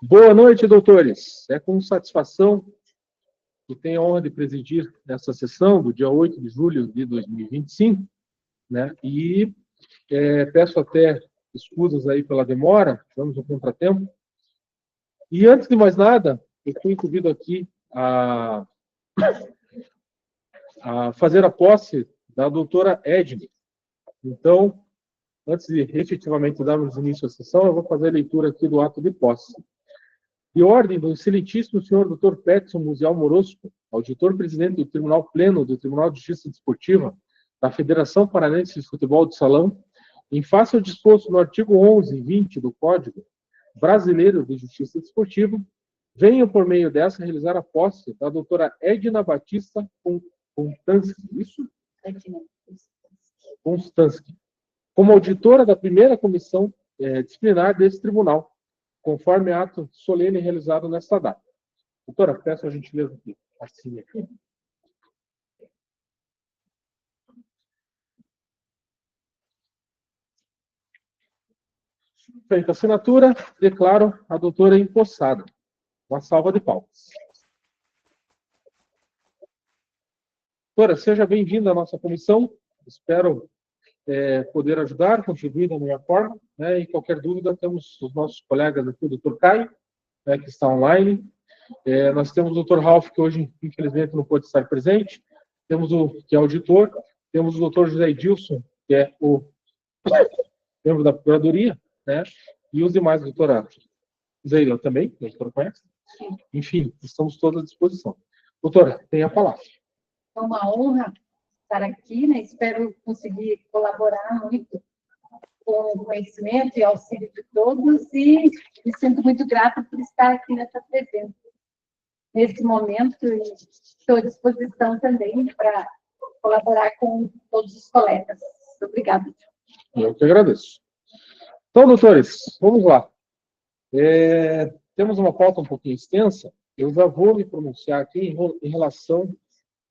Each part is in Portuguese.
Boa noite, doutores. É com satisfação que tenho a honra de presidir essa sessão do dia 8 de julho de 2025, né? E peço até escusas aí pela demora, tivemos um contratempo. E antes de mais nada, eu fui incumbido aqui a fazer a posse da doutora Edne. Então, antes de efetivamente darmos início à sessão, eu vou fazer a leitura aqui do ato de posse. De ordem do excelentíssimo senhor Dr. Peterson Musial Morosco, auditor-presidente do Tribunal Pleno do Tribunal de Justiça Desportiva da Federação Paranaense de Futebol de Salão, em face ao disposto no artigo 11 e 20 do Código Brasileiro de Justiça Desportiva, venho, por meio dessa, realizar a posse da doutora Edna Batista Constansky, isso? Constansky, como auditora da primeira comissão disciplinar desse tribunal, conforme ato solene realizado nesta data. Doutora, peço a gentileza aqui. Assim aqui. Feita a assinatura, declaro a doutora empossada. Uma salva de palmas. Doutora, seja bem-vinda à nossa comissão. Espero poder ajudar, contribuir da melhor forma. Né? E qualquer dúvida, temos os nossos colegas aqui, o doutor Caio, que está online. Nós temos o doutor Ralph, que hoje, infelizmente, não pôde estar presente. Temos que é auditor. Temos o doutor José Edilson, que é o membro da Procuradoria, né? E os demais, doutora Zeila também, que a doutora conhece. Enfim, estamos todos à disposição. Doutora, tem a palavra. É uma honra estar aqui, né? Espero conseguir colaborar muito com o conhecimento e auxílio de todos e me sinto muito grata por estar aqui nessa presença. Nesse momento, estou à disposição também para colaborar com todos os colegas. Obrigada. Eu que agradeço. Então, doutores, vamos lá. Temos uma pauta um pouquinho extensa. Eu já vou me pronunciar aqui em relação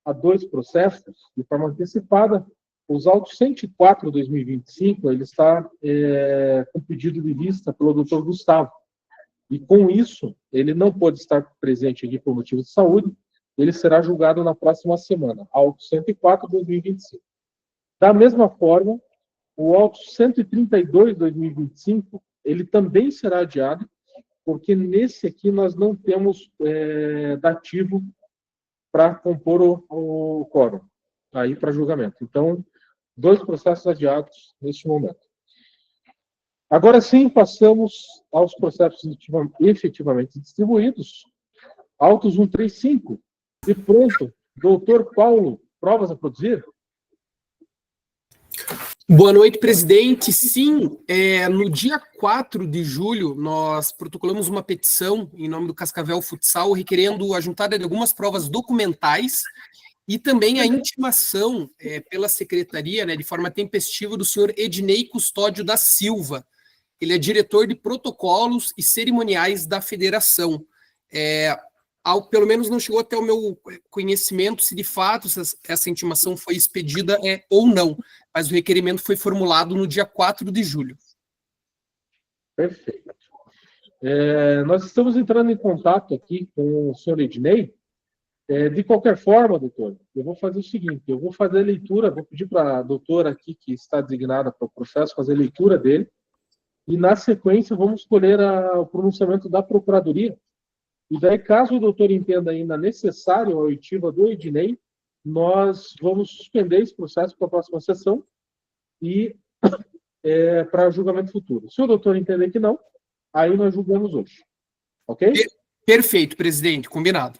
a dois processos de forma antecipada. Os autos 104/2025, ele está com pedido de vista pelo doutor Gustavo. E, com isso, ele não pode estar presente aqui por motivo de saúde. Ele será julgado na próxima semana, auto 104/2025. Da mesma forma, o auto 132/2025, ele também será adiado, porque nesse aqui nós não temos dativo para compor o quórum, aí para julgamento. Então, dois processos adiados neste momento. Agora sim, passamos aos processos efetivamente distribuídos. Autos 135. E pronto, doutor Paulo, provas a produzir? Boa noite, presidente. Sim, no dia 4 de julho, nós protocolamos uma petição em nome do Cascavel Futsal, requerendo a juntada de algumas provas documentais e também a intimação pela secretaria, né, de forma tempestiva, do senhor Ednei Custódio da Silva. Ele é diretor de protocolos e cerimoniais da federação. Pelo menos não chegou até o meu conhecimento se de fato essa intimação foi expedida ou não, mas o requerimento foi formulado no dia 4 de julho. Perfeito. Nós estamos entrando em contato aqui com o senhor Ednei. De qualquer forma, doutor, eu vou fazer o seguinte, eu vou fazer a leitura, vou pedir para a doutora aqui, que está designada para o processo, fazer a leitura dele, e na sequência vamos escolher o pronunciamento da Procuradoria. E daí, caso o doutor entenda ainda necessário a oitiva do Ednei, nós vamos suspender esse processo para a próxima sessão e para julgamento futuro. Se o doutor entender que não, aí nós julgamos hoje. Ok? Perfeito, presidente. Combinado.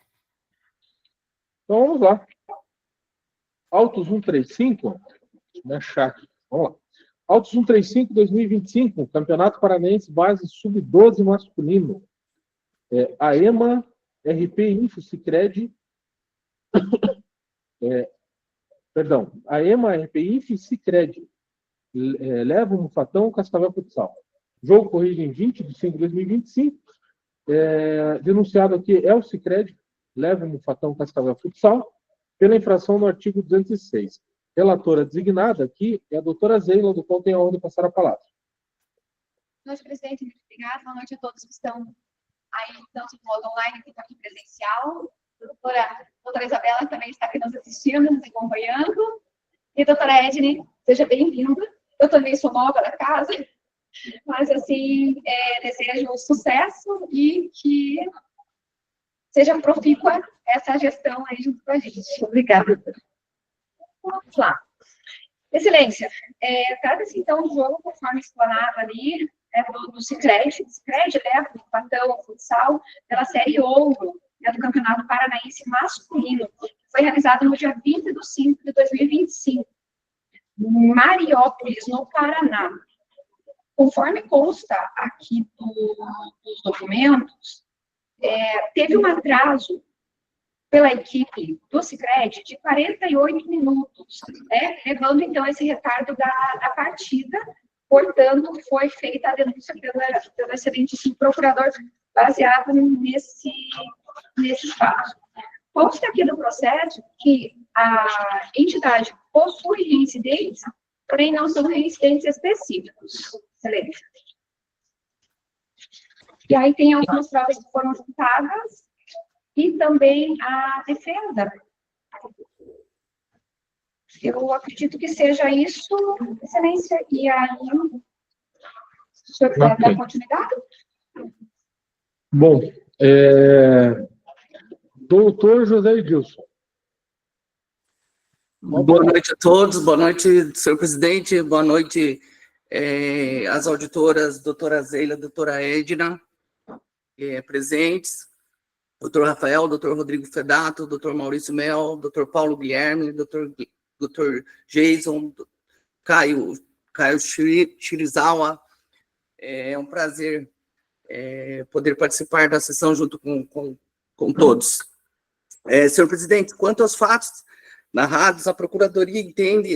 Então, vamos lá. Autos 135, né, chat. Vamos lá. Autos 135/2025, Campeonato Paranaense Base Sub-12 masculino. AEMA, RP Info Sicredi, AEMA, RP Info Sicredi, Leva o Mufatão, Cascavel Futsal. Jogo corrido em 20/5/2025. Denunciado aqui é o Sicredi, Leva o Mufatão, Cascavel Futsal, pela infração no artigo 206. Relatora designada aqui é a doutora Zeila, do qual tenho a honra de passar a palavra. Boa noite, presidente. Muito obrigada. Boa noite a todos que estão aí tanto no modo online quanto aqui presencial. A doutora Isabela também está aqui nos assistindo, nos acompanhando. E doutora Edne, seja bem-vinda. Eu também sou nova da casa, mas, assim, desejo sucesso e que seja profícua essa gestão aí junto com a gente. Obrigada. Vamos lá. Excelência, trata-se, então, do jogo, conforme explanado ali, do Sicredi. O Sicredi leva o Patão Futsal pela Série Ouro, do Campeonato Paranaense Masculino, que foi realizado no dia 20 de 5 de 2025, em Mariópolis, no Paraná. Conforme consta aqui dos documentos, teve um atraso pela equipe do Sicredi de 48 minutos, levando, então, esse retardo da partida. Portanto, foi feita a denúncia pelo excelentíssimo procurador, baseado nesse fato. Consta aqui no processo que a entidade possui reincidentes, porém não são reincidentes específicos. Excelente. E aí tem algumas provas que foram juntadas e também a defesa. Eu acredito que seja isso, excelência. E aí, o senhor quiser dar continuidade? Bom, doutor José Edilson. Boa noite a todos, boa noite, senhor presidente, boa noite às auditoras, doutora Zeila, doutora Edna, presentes, doutor Rafael, doutor Rodrigo Fedato, doutor Maurício Mel, doutor Paulo Guilherme, doutor Jason, Caio Shirizawa. É um prazer poder participar da sessão junto com todos. Senhor presidente, quanto aos fatos narrados, a Procuradoria entende,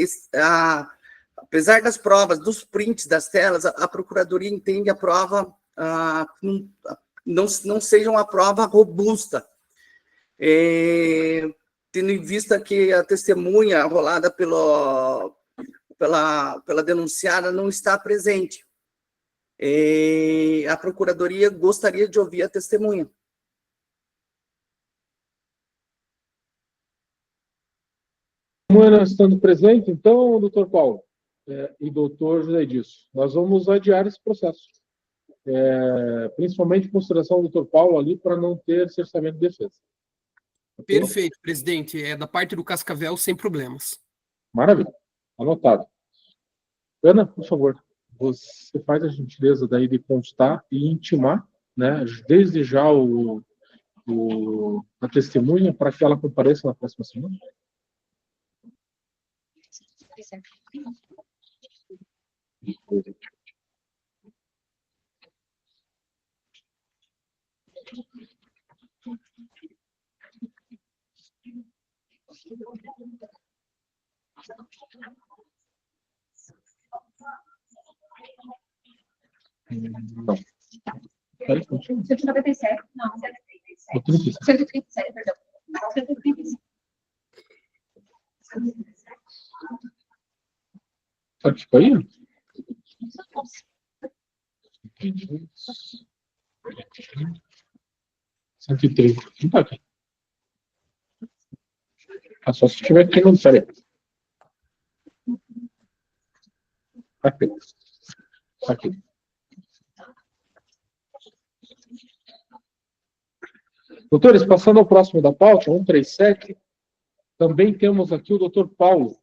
apesar das provas, dos prints das telas, a Procuradoria entende a prova não seja uma prova robusta, tendo em vista que a testemunha arrolada pela denunciada não está presente. A Procuradoria gostaria de ouvir a testemunha. Estando presente, então, doutor Paulo e doutor José Edilson, nós vamos adiar esse processo. Principalmente em consideração do doutor Paulo ali, para não ter cerceamento de defesa. Okay? Perfeito, presidente. Da parte do Cascavel, sem problemas. Maravilha. Anotado. Ana, por favor, você faz a gentileza daí de constar e intimar, né, desde já a testemunha para que ela compareça na próxima semana. Não. 197, não, 137. 137, perdão. 137. Sabe o que foi? 130. Não tá aqui. Só se tiver aqui no peraí. Aqui. Aqui. Doutores, passando ao próximo da pauta, 137, também temos aqui o doutor Paulo.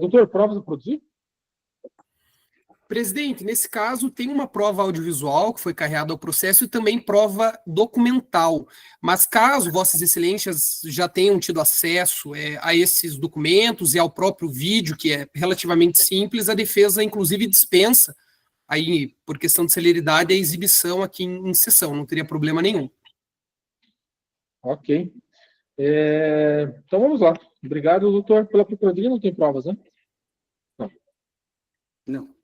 Doutor, provas a produzir? Presidente, nesse caso, tem uma prova audiovisual que foi carregada ao processo e também prova documental. Mas caso Vossas Excelências já tenham tido acesso a esses documentos e ao próprio vídeo, que é relativamente simples, a defesa, inclusive, dispensa, aí, por questão de celeridade, a exibição aqui em sessão. Não teria problema nenhum. Ok. Então, vamos lá. Obrigado, doutor, pela procuradoria. Não tem provas, né? Não.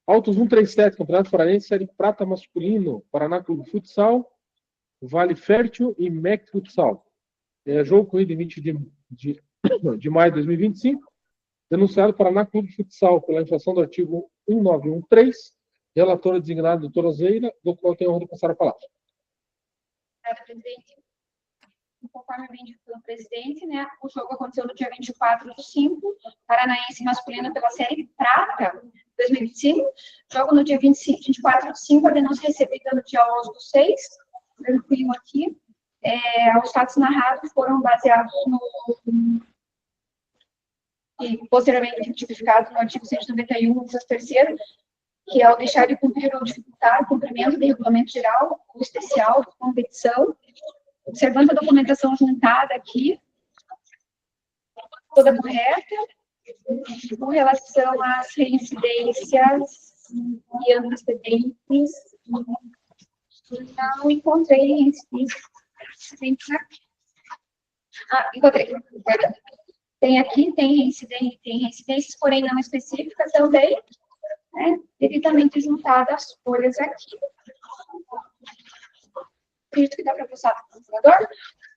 Autos 137, Campeonato Paranaense, Série Prata Masculino, Paraná Clube Futsal, Vale Fértil e MEC Futsal. Jogo corrido em 20 de maio de 2025. Denunciado Paraná Clube Futsal pela infração do artigo 1913 Relatora designada, doutora Zeila, do qual tenho a honra de passar a palavra. Obrigada, presidente. Conforme bem dito pelo presidente, né, o jogo aconteceu no dia 24/5, Paranaense masculino pela Série Prata 2025. Jogo no dia 24/5, a denúncia recebida no dia 11/6, tranquilo aqui. Os fatos narrados foram baseados e posteriormente tipificados no artigo 191, inciso 3º, que é o deixar de cumprir ou dificultar o cumprimento de regulamento geral ou especial de competição, observando a documentação juntada aqui, toda correta, com relação às reincidências e antecedentes, não encontrei reincidências aqui. Encontrei, verdade. Tem aqui, tem reincidências, porém não específicas também, né, devidamente juntadas as folhas aqui. Acredito que dá para passar para o computador,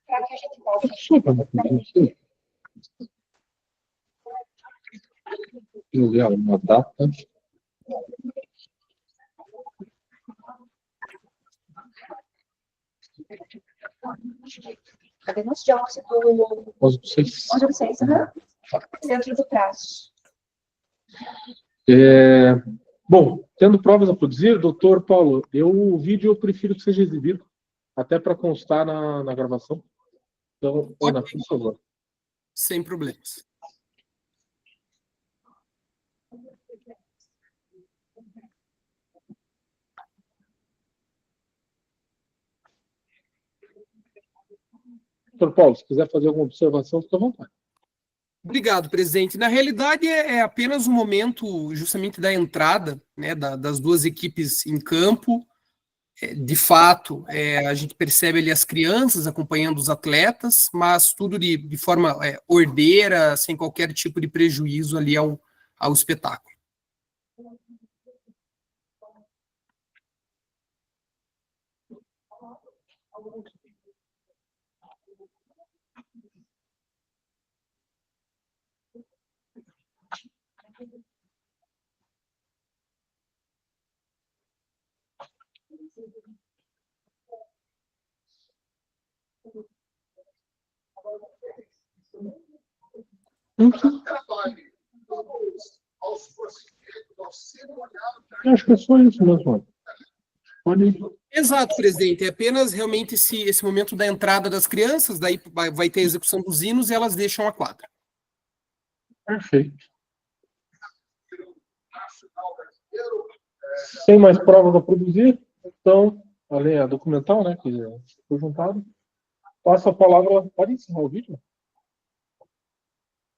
para que a gente volte. Eu ver uma data. Cadê nos dia 11/6. 11/6, dentro do prazo. Bom, tendo provas a produzir, doutor Paulo, o vídeo eu prefiro que seja exibido, até para constar na gravação. Então, Ana, por favor. Sem problemas. Doutor Paulo, se quiser fazer alguma observação, fique à vontade. Obrigado, presidente. Na realidade, é apenas um momento justamente da entrada, né, das duas equipes em campo. De fato, a gente percebe ali as crianças acompanhando os atletas, mas tudo de forma ordeira, sem qualquer tipo de prejuízo ali ao espetáculo. Eu acho que é só isso mesmo. Exato, presidente. É apenas realmente esse momento da entrada das crianças, daí vai ter a execução dos hinos e elas deixam a quadra. Perfeito. Sem mais provas a produzir, então, além a documental, né, que foi juntado, passo a palavra. Pode encerrar o vídeo?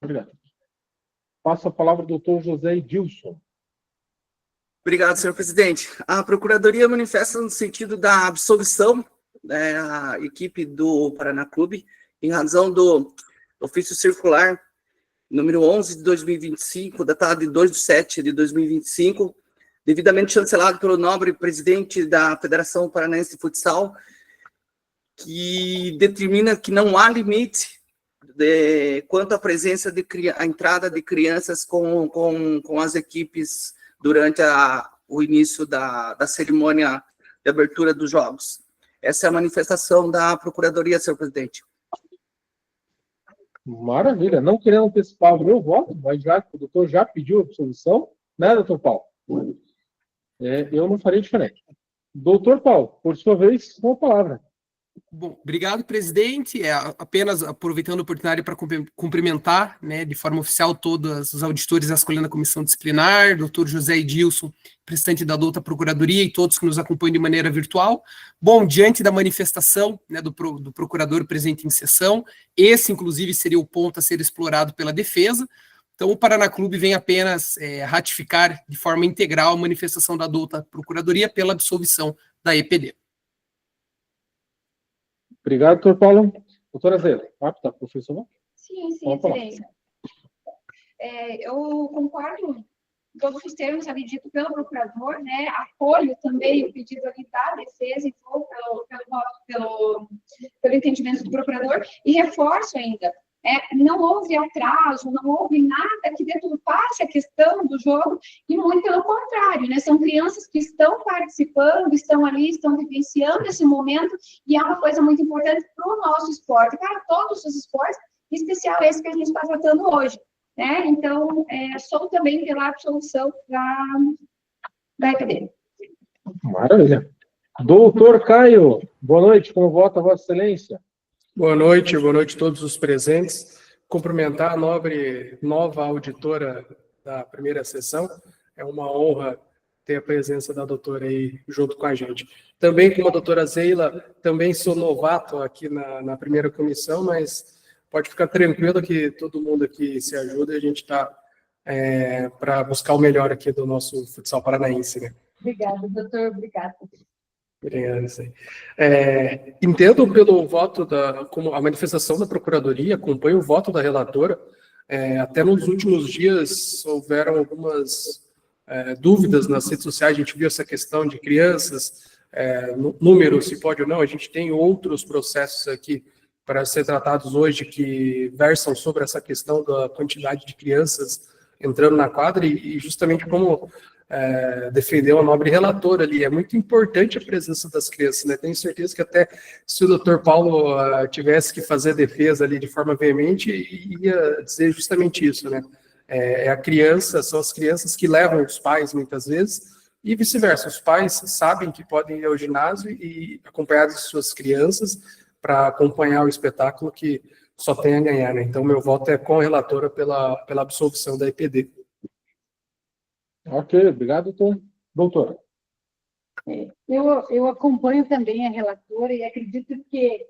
Obrigado. Passo a palavra ao doutor José Edilson. Obrigado, senhor presidente. A Procuradoria manifesta no sentido da absolvição da equipe do Paraná Clube, em razão do ofício circular número 11 de 2025, datado de 2/7/2025, devidamente chancelado pelo nobre presidente da Federação Paranaense de Futsal, que determina que não há limite quanto à presença a entrada de crianças com as equipes durante o início da cerimônia de abertura dos jogos. Essa é a manifestação da Procuradoria, senhor presidente. Maravilha. Não querendo antecipar o meu voto, mas já que o doutor já pediu a absolvição, né, doutor Paulo? Eu não faria diferente. Doutor Paulo, por sua vez, com a palavra. Bom, obrigado, presidente. Apenas aproveitando a oportunidade para cumprimentar, né, de forma oficial todos os auditores escolhendo a comissão disciplinar, doutor José Edilson, presidente da douta Procuradoria, e todos que nos acompanham de maneira virtual. Bom, diante da manifestação, né, do procurador presente em sessão, esse, inclusive, seria o ponto a ser explorado pela defesa. Então, o Paraná Clube vem apenas ratificar de forma integral a manifestação da douta Procuradoria pela absolvição da EPD. Obrigado, doutor Paulo. Doutora Zélia, apta, professor? Sim, excelência. Eu concordo em todos os termos ali dito pelo procurador, né? Apoio também o pedido ali da defesa e pelo entendimento do procurador, e reforço ainda não houve atraso, não houve nada que deturpasse a questão do jogo, e muito pelo contrário, né? São crianças que estão participando, estão ali, estão vivenciando esse momento, e é uma coisa muito importante para o nosso esporte, para todos os esportes, em especial esse que a gente está tratando hoje, né? Então, sou também pela absolução da EPD. Maravilha. Doutor Caio, boa noite, como vota Vossa Excelência? Boa noite a todos os presentes. Cumprimentar a nova auditora da primeira sessão. É uma honra ter a presença da doutora aí junto com a gente. Também, como a doutora Zeila, também sou novato aqui na primeira comissão, mas pode ficar tranquilo que todo mundo aqui se ajuda e a gente está para buscar o melhor aqui do nosso futsal paranaense, né? Obrigada, doutor, obrigada. Obrigado. Entendo pelo voto como a manifestação da Procuradoria, acompanho o voto da relatora. Até nos últimos dias houveram algumas dúvidas nas redes sociais, a gente viu essa questão de crianças, número, se pode ou não, a gente tem outros processos aqui para ser tratados hoje que versam sobre essa questão da quantidade de crianças entrando na quadra e justamente como defendeu a nobre relatora ali. É muito importante a presença das crianças, né? Tenho certeza que até se o doutor Paulo tivesse que fazer defesa ali de forma veemente, ia dizer justamente isso, né? São as crianças que levam os pais muitas vezes, e vice-versa, os pais sabem que podem ir ao ginásio e acompanhados de suas crianças para acompanhar o espetáculo que só tem a ganhar, né? Então, meu voto é com a relatora pela absolvição da EPD. Ok, obrigado, doutora. Eu acompanho também a relatora e acredito que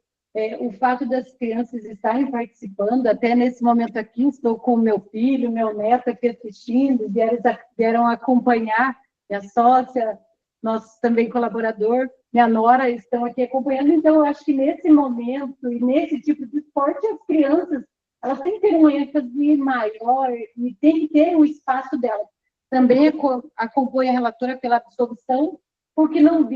o fato das crianças estarem participando, até nesse momento aqui, estou com meu filho, meu neto aqui assistindo, vieram acompanhar, minha sócia, nosso também colaborador, minha nora, estão aqui acompanhando. Então, eu acho que nesse momento e nesse tipo de esporte, as crianças, elas têm que ter um ênfase maior e tem que ter o espaço delas. Também acompanho a relatora pela absolvição, porque não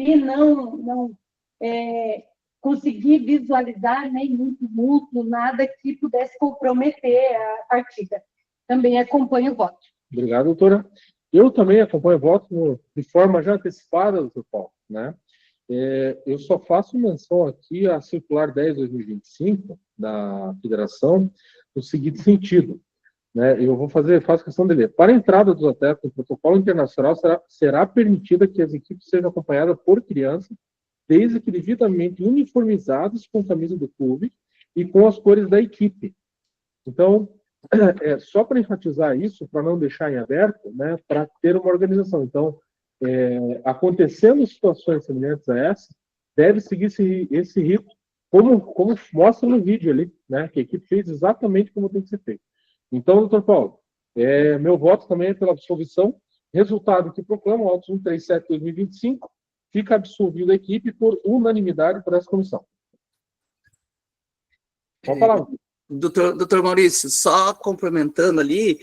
consegui visualizar nem muito, nada que pudesse comprometer a partida. Também acompanho o voto. Obrigado, doutora. Eu também acompanho o voto de forma já antecipada, doutor Paulo, né? Eu só faço menção aqui à circular 10/2025 da federação, no seguinte sentido, né? Eu faço questão de ler. Para a entrada dos atletas no protocolo internacional, será permitida que as equipes sejam acompanhadas por crianças, desde que devidamente uniformizadas com a camisa do clube e com as cores da equipe. Então, só para enfatizar isso, para não deixar em aberto, né, para ter uma organização. Então, acontecendo situações semelhantes a essa, deve seguir esse rito, como mostra no vídeo ali, né, que a equipe fez exatamente como tem que ser feito. Então, doutor Paulo, meu voto também é pela absolvição. Resultado que proclama o auto 137/2025, fica absolvida a equipe por unanimidade por essa comissão. Pode falar. Doutor Maurício, só complementando ali,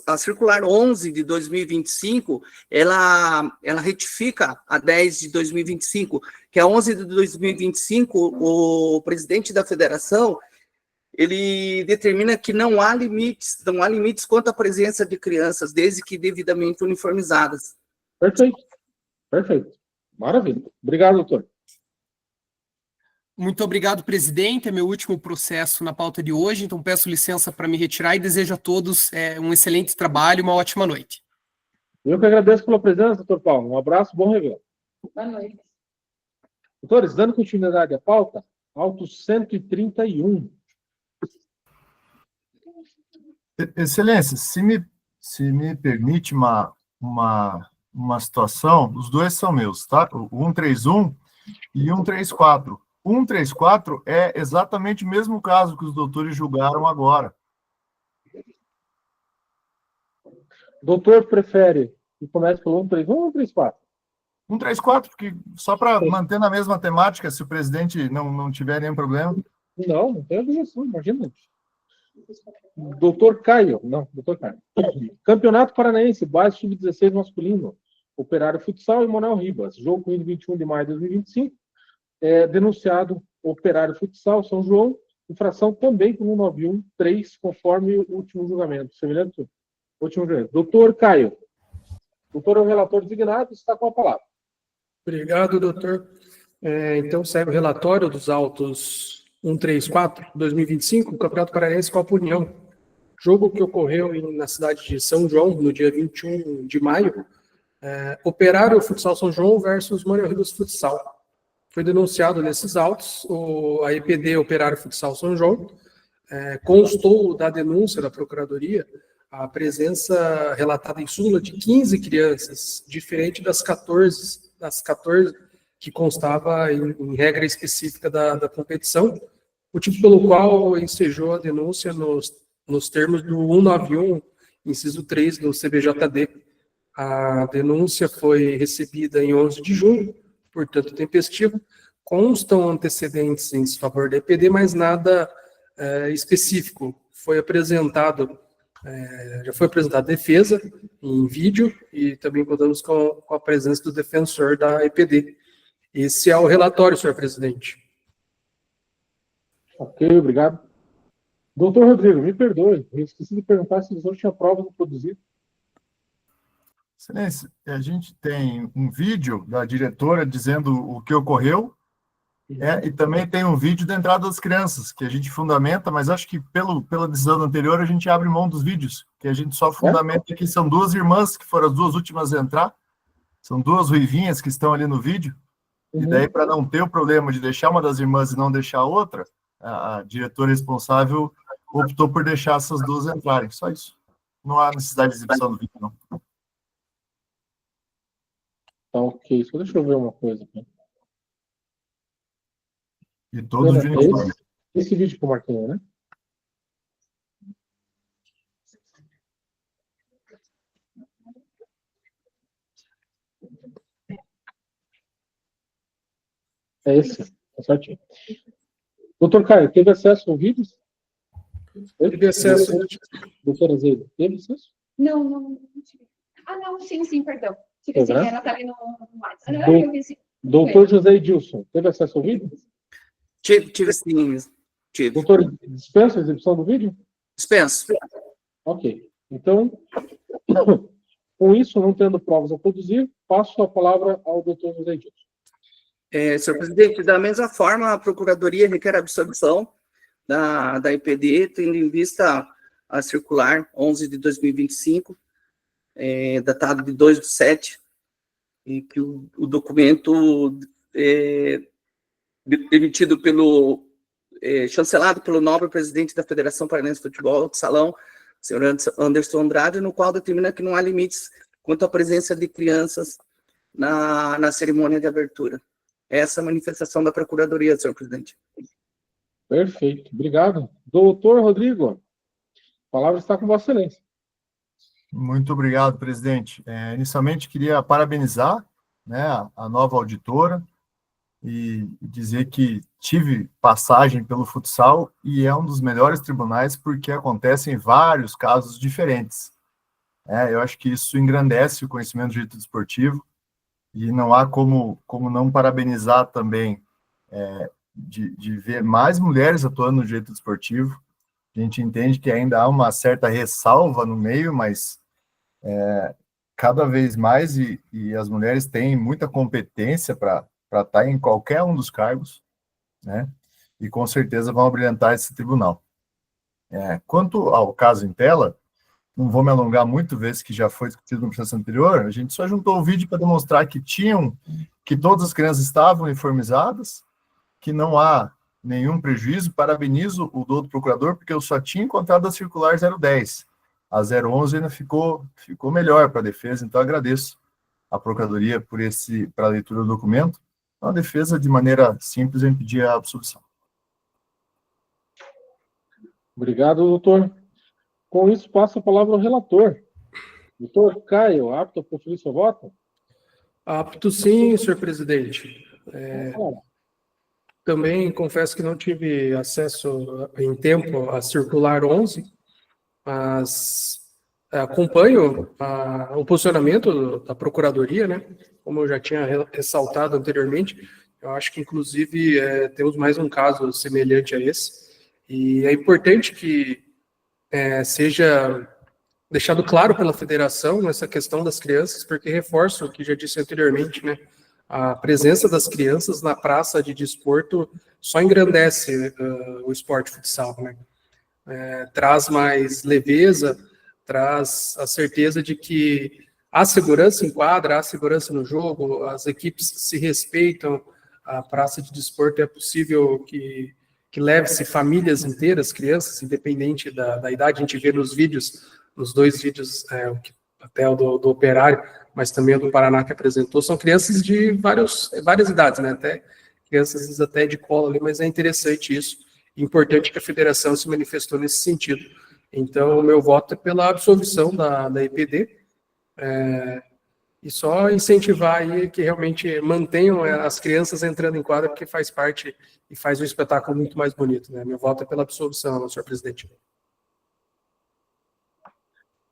a circular 11 de 2025, ela retifica a 10 de 2025, que a 11 de 2025, o presidente da federação, ele determina que não há limites quanto à presença de crianças, desde que devidamente uniformizadas. Perfeito. Maravilha. Obrigado, doutor. Muito obrigado, presidente. É meu último processo na pauta de hoje, então peço licença para me retirar e desejo a todos um excelente trabalho e uma ótima noite. Eu que agradeço pela presença, doutor Paulo. Um abraço, bom revelo. Boa noite. Doutores, dando continuidade à pauta, auto 131. Excelência, se me permite uma situação, os dois são meus, tá? O 131 e 134. 134 é exatamente o mesmo caso que os doutores julgaram agora. O doutor prefere que comece pelo 131 ou 134? 134, porque só para manter na mesma temática, se o presidente não tiver nenhum problema. Não tem objeção, imagina. Doutor Caio. Campeonato Paranaense, base sub-16 masculino. Operário Futsal e Manuel Ribas. Jogo com 21 de maio de 2025. Denunciado Operário Futsal São João infração também com 191.3, conforme o último julgamento. Semelhante? Último julgamento. Doutor Caio. Doutor é o relator designado, está com a palavra. Obrigado, doutor. Então, segue o relatório dos autos 134, 2025, o Campeonato Paranaense Copa União. Jogo que ocorreu na cidade de São João, no dia 21 de maio. Operário Futsal São João versus Maria Ribas Futsal. Foi denunciado nesses autos a EPD Operário Futsal São João. Constou da denúncia da Procuradoria a presença relatada em súmula de 15 crianças, diferente das 14 que constava em regra específica da competição, motivo pelo qual ensejou a denúncia nos termos do 191, inciso 3 do CBJD. A denúncia foi recebida em 11 de junho, portanto tempestivo. Constam antecedentes em favor da EPD, mas nada específico. Já foi apresentada defesa em vídeo e também contamos com a presença do defensor da EPD. Esse é o relatório, senhor presidente. Ok, obrigado. Doutor Rodrigo, me perdoe, eu esqueci de perguntar se o senhor tinha provas produzidas. Excelência, a gente tem um vídeo da diretora dizendo o que ocorreu, e também tem um vídeo da entrada das crianças, que a gente fundamenta, mas acho que pela decisão anterior a gente abre mão dos vídeos, que a gente só fundamenta que são duas irmãs, que foram as duas últimas a entrar, são duas ruivinhas que estão ali no vídeo, e daí, para não ter o problema de deixar uma das irmãs e não deixar a outra, a diretora responsável optou por deixar essas duas entrarem, só isso. Não há necessidade de exibição do vídeo, não. Tá ok, só deixa eu ver uma coisa aqui. E todos de uniforme. Esse vídeo que eu marquei, né? É esse, tá certinho. Doutor Caio, teve acesso ao vídeo? Teve acesso. Doutora Zeida, teve acesso? Não tive. Não, sim, perdão. Tive sim, ela está ali no WhatsApp. Eu vi sim. Doutor José Edilson, teve acesso ao vídeo? Tive sim. Tive. Doutor, dispensa a exibição do vídeo? Dispenso. Ok. Então, com isso, não tendo provas a produzir, passo a palavra ao doutor José Edilson. Senhor presidente, da mesma forma, a Procuradoria requer a absolvição da EPD, tendo em vista a circular 11 de 2025, datado de 2/7, e que o documento emitido chancelado pelo nobre presidente da Federação Paranaense de Futebol, Salão, senhor Anderson Andrade, no qual determina que não há limites quanto à presença de crianças na cerimônia de abertura. Essa é a manifestação da Procuradoria, senhor presidente. Perfeito, obrigado. Doutor Rodrigo, a palavra está com Vossa Excelência. Muito obrigado, presidente. Inicialmente, queria parabenizar, né, a nova auditora e dizer que tive passagem pelo futsal e é um dos melhores tribunais porque acontecem vários casos diferentes. Eu acho que isso engrandece o conhecimento do direito desportivo e não há como não parabenizar também de ver mais mulheres atuando no direito desportivo. A gente entende que ainda há uma certa ressalva no meio, mas cada vez mais e as mulheres têm muita competência para estar em qualquer um dos cargos, né? E com certeza vão abrilhantar esse tribunal. Quanto ao caso em tela, não vou me alongar muito, vezes que já foi discutido no processo anterior, a gente só juntou o vídeo para demonstrar que todas as crianças estavam uniformizadas, que não há nenhum prejuízo. Parabenizo o doutor procurador, porque eu só tinha encontrado a circular 010. A 011 ainda ficou melhor para a defesa, então agradeço a Procuradoria para a leitura do documento. Então, a defesa, de maneira simples, vai pedir a absolvição. Obrigado, doutor. Com isso, passo a palavra ao relator. Doutor Caio, apto a proferir seu voto? Apto sim, senhor presidente. Também confesso que não tive acesso em tempo à circular 11, mas acompanho o posicionamento da Procuradoria, né? Como eu já tinha ressaltado anteriormente, eu acho que, inclusive, temos mais um caso semelhante a esse, E é importante que seja deixado claro pela federação essa questão das crianças, porque reforço o que já disse anteriormente, né? A presença das crianças na praça de desporto só engrandece o esporte futsal, né? Traz mais leveza, traz a certeza de que há segurança em quadra, há segurança no jogo, as equipes se respeitam, a praça de desporto é possível que leve-se famílias inteiras, crianças, independente da idade. A gente vê nos vídeos, nos 2 vídeos, até o do Operário, mas também o do Paraná que apresentou, são crianças de várias idades, né? Até crianças até de colo ali, mas é interessante isso. Importante que a federação se manifestou nesse sentido. Então, o meu voto é pela absolvição da EPD, e só incentivar aí que realmente mantenham as crianças entrando em quadra, porque faz parte e faz um espetáculo muito mais bonito, né? Meu voto é pela absolvição, senhor presidente.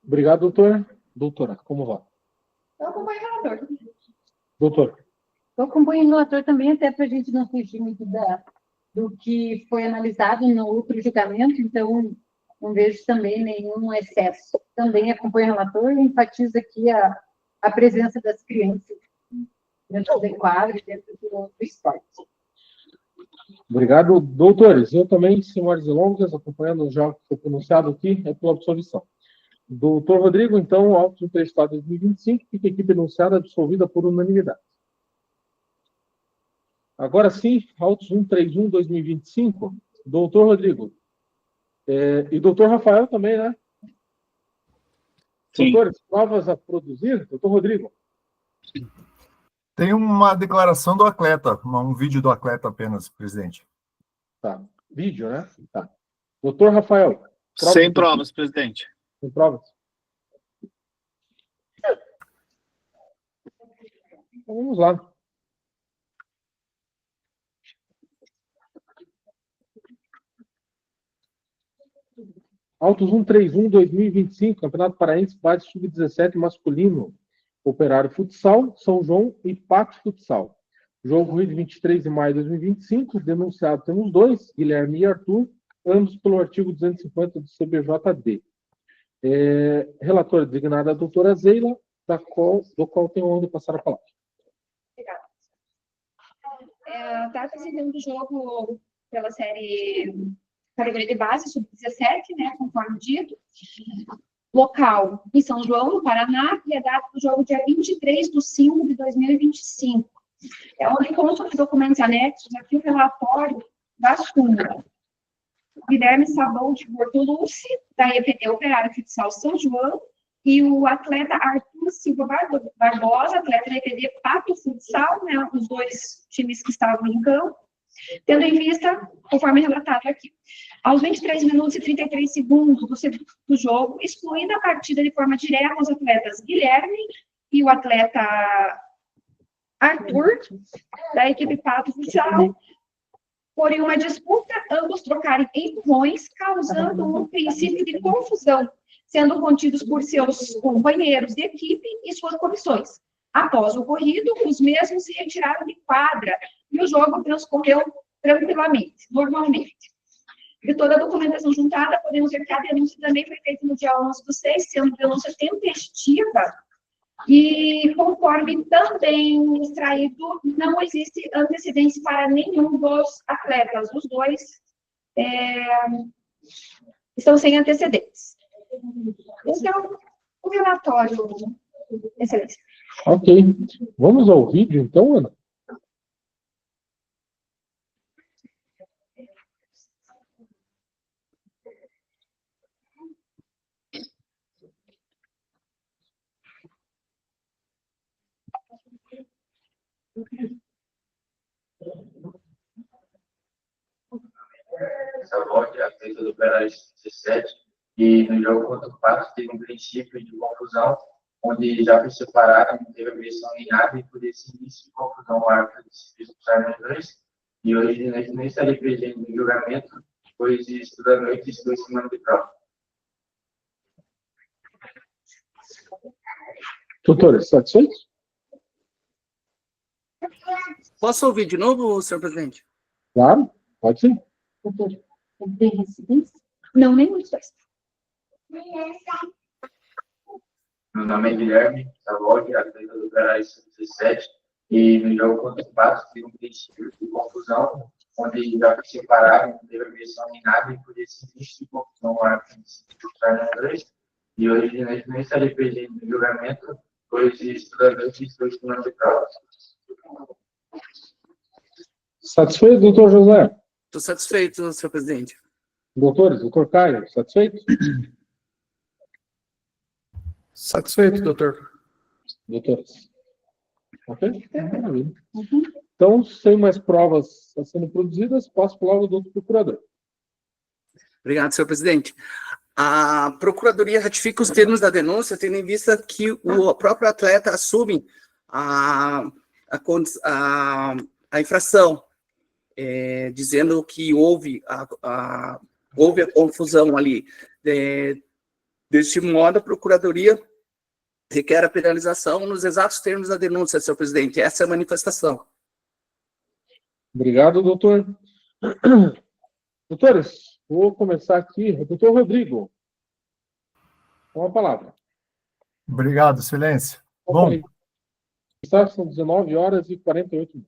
Obrigado, doutor. Doutora, como vai? Eu acompanho o relator. Doutor. Eu acompanho o relator também, até para a gente não fugir muito do que foi analisado no outro julgamento, então não vejo também nenhum excesso. Também acompanho o relator e enfatizo aqui a presença das crianças dentro do quadro, dentro do esporte. Obrigado, doutores. Eu também, senhores e longas, acompanhando já o que foi pronunciado aqui, é pela absolvição. Doutor Rodrigo, então, auto 134 de 2025, fica a equipe enunciada absolvida por unanimidade. Agora sim, autos 131 2025, doutor Rodrigo. E doutor Rafael também, né? Sim. Doutores, provas a produzir? Doutor Rodrigo. Tem uma declaração do atleta, um vídeo do atleta apenas, presidente. Tá. Vídeo, né? Tá. Doutor Rafael. Sem provas, presidente. Sem provas? Então, vamos lá. Autos 131 2025, Campeonato Paraense Base Sub-17 masculino. Operário Futsal, São João e Pato Futsal. Jogo corrido 23 de maio de 2025. Denunciado temos 2, Guilherme e Arthur, ambos pelo artigo 250 do CBJD. Relatora designada a doutora Zeila, do qual tenho a honra de passar a palavra. Obrigada. Está apresentando o jogo pela série categoria de base, sub-17, né, conforme dito. Local em São João, no Paraná, e a data do jogo dia 23/5/2025. Onde consta os documentos anexos aqui o relatório da súmula. Guilherme Sabão de Bortolucci, da EPD Operário Futsal São João, e o atleta Arthur Silva Barbosa, atleta da EPD Pato Futsal, né, os 2 times que estavam em campo, tendo em vista, conforme relatado aqui, aos 23 minutos e 33 segundos do jogo, excluindo a partida de forma direta os atletas Guilherme e o atleta Arthur, da equipe Pato Futsal, por uma disputa, ambos trocarem empurrões, causando um princípio de confusão, sendo contidos por seus companheiros de equipe e suas comissões. Após o ocorrido, os mesmos se retiraram de quadra e o jogo transcorreu tranquilamente, normalmente. De toda a documentação juntada, podemos ver que a denúncia também foi feita no dia 11/6, sendo denúncia tempestiva, e conforme também extraído, não existe antecedentes para nenhum dos atletas. Os 2 estão sem antecedentes. Esse é o relatório, excelência. Ok. Vamos ao vídeo, então, Ana? Essa volta é a feita do Operário 17, e no jogo contra o Pato teve um princípio de confusão, onde já foi separado, não teve agressão nem nada, e por esse início de confusão o árbitro decidiu expulsar os 2, e hoje a gente nem estaria presente no julgamento, pois estuda à noite e 2 semanas de prova. Doutores, satisfeitos? Posso ouvir de novo, senhor presidente? Claro, pode sim. de residência? Não, nenhum dos dois. Meu nome é Guilherme Savoldi, atleta do Operário 17, e no jogo contra o Patos tive um princípio de confusão, onde já foi separado, não teve agressão nem nada, e por esse início de confusão o árbitro decidiu estar no 2, e hoje nós não estarei presente no julgamento, dois estudantes e 2 estudantes de prova. Satisfeito, doutor José? Estou satisfeito, senhor presidente. Doutores, doutor Caio, satisfeito? Satisfeito, doutor. Doutores? Ok? Maravilha. Então, sem mais provas a sendo produzidas, passo a palavra ao doutor procurador. Obrigado, senhor presidente. A Procuradoria ratifica os termos da denúncia, tendo em vista que o próprio atleta assume a infração, dizendo que houve a confusão ali. Deste modo, a Procuradoria requer a penalização nos exatos termos da denúncia, senhor presidente. Essa é a manifestação. Obrigado, doutor. Doutores, vou começar aqui. Doutor Rodrigo, com a palavra. Obrigado, Excelência. Bom, São 19h48.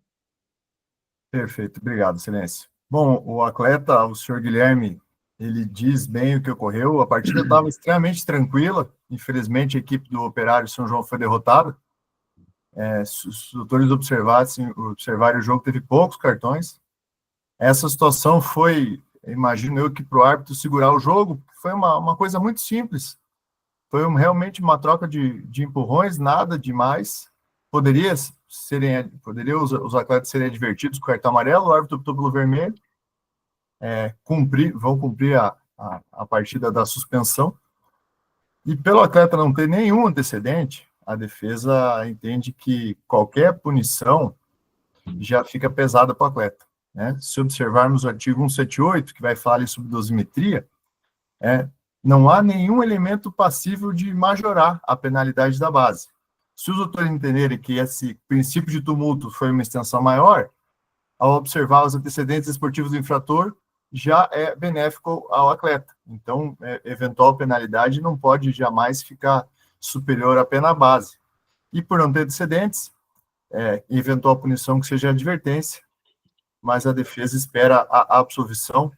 perfeito. Obrigado, Excelência. Bom, o atleta, o senhor Guilherme, ele diz bem o que ocorreu. A partida estava extremamente tranquila. Infelizmente, a equipe do Operário São João foi derrotada. Se os doutores observarem o jogo, teve poucos cartões. Essa situação foi, imagino eu, que para o árbitro segurar o jogo, foi uma coisa muito simples. Foi realmente uma troca de empurrões, nada demais. Poderia os atletas serem advertidos com o cartão amarelo, o árbitro optou pelo vermelho. Vão cumprir a partida da suspensão. E pelo atleta não ter nenhum antecedente, a defesa entende que qualquer punição já fica pesada para o atleta, né? Se observarmos o artigo 178, que vai falar ali sobre dosimetria, não há nenhum elemento passível de majorar a penalidade da base. Se os autores entenderem que esse princípio de tumulto foi uma extensão maior, ao observar os antecedentes esportivos do infrator, já é benéfico ao atleta. Então, eventual penalidade não pode jamais ficar superior à pena base. E por não ter antecedentes, eventual punição que seja advertência, mas a defesa espera a absolvição,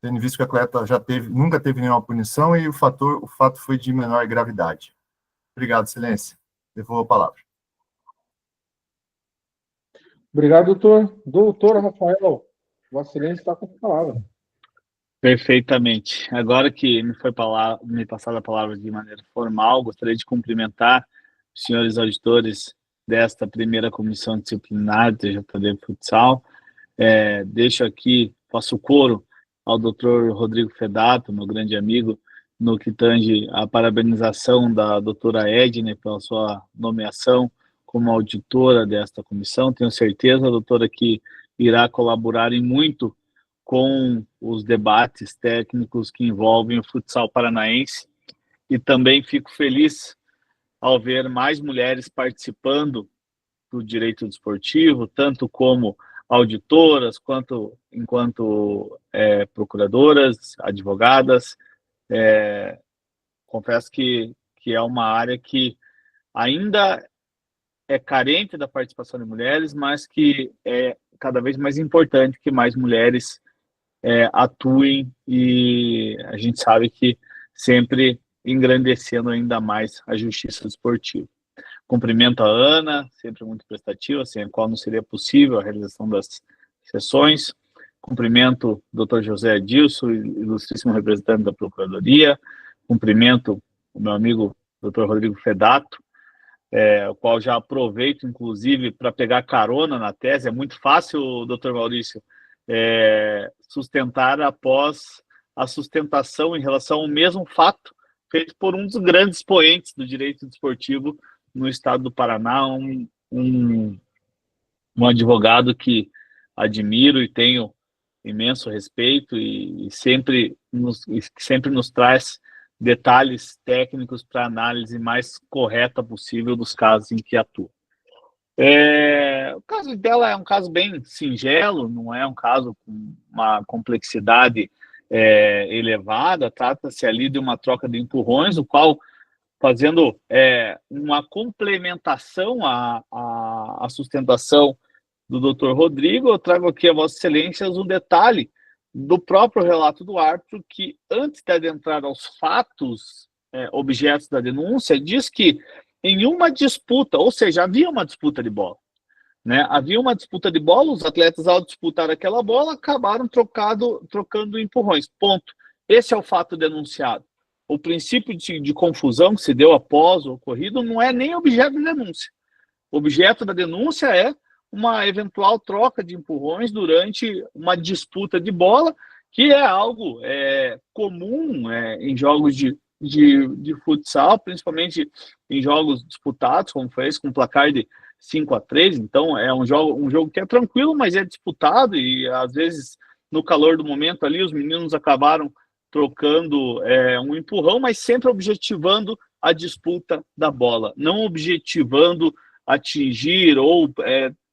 tendo visto que o atleta nunca teve nenhuma punição e o fato foi de menor gravidade. Obrigado, Excelência. Devolvo a palavra. Obrigado, doutor. Doutor Rafael, Vossa Excelência está com a palavra. Perfeitamente. Agora que me passada a palavra de maneira formal, gostaria de cumprimentar os senhores auditores desta primeira comissão disciplinar do TJD Futsal. Deixo aqui, faço coro ao doutor Rodrigo Fedato, meu grande amigo, no que tange a parabenização da doutora Edna pela sua nomeação como auditora desta comissão. Tenho certeza, doutora, que irá colaborar em muito com os debates técnicos que envolvem o futsal paranaense, e também fico feliz ao ver mais mulheres participando do direito desportivo, tanto como auditoras, quanto enquanto procuradoras, advogadas. Confesso que é uma área que ainda é carente da participação de mulheres, mas que é cada vez mais importante que mais mulheres atuem, e a gente sabe que sempre engrandecendo ainda mais a justiça desportiva. Cumprimento a Ana, sempre muito prestativa, sem a qual não seria possível a realização das sessões. Cumprimento o Dr. José Adilson, ilustríssimo representante da Procuradoria. Cumprimento o meu amigo Dr. Rodrigo Fedato, o qual já aproveito, inclusive, para pegar carona na tese. É muito fácil, doutor Maurício, sustentar após a sustentação em relação ao mesmo fato feito por um dos grandes expoentes do direito desportivo no estado do Paraná, um advogado que admiro e tenho imenso respeito, e sempre nos traz detalhes técnicos para a análise mais correta possível dos casos em que atua. O caso dela é um caso bem singelo, não é um caso com uma complexidade elevada, trata-se ali de uma troca de empurrões, o qual, fazendo uma complementação à sustentação do Dr. Rodrigo, eu trago aqui a Vossa Excelências um detalhe do próprio relato do árbitro, que antes de adentrar aos fatos objetos da denúncia, diz que em uma disputa, ou seja, havia uma disputa de bola, né? Havia uma disputa de bola, os atletas, ao disputar aquela bola, acabaram trocando empurrões. Ponto. Esse é o fato denunciado. O princípio de confusão que se deu após o ocorrido não é nem objeto de denúncia. O objeto da denúncia é uma eventual troca de empurrões durante uma disputa de bola, que é algo comum em jogos de futsal, principalmente em jogos disputados, como foi esse, com placar de 5-3. Então, é um jogo que é tranquilo, mas é disputado, e às vezes, no calor do momento ali, os meninos acabaram trocando um empurrão, mas sempre objetivando a disputa da bola, não objetivando atingir ou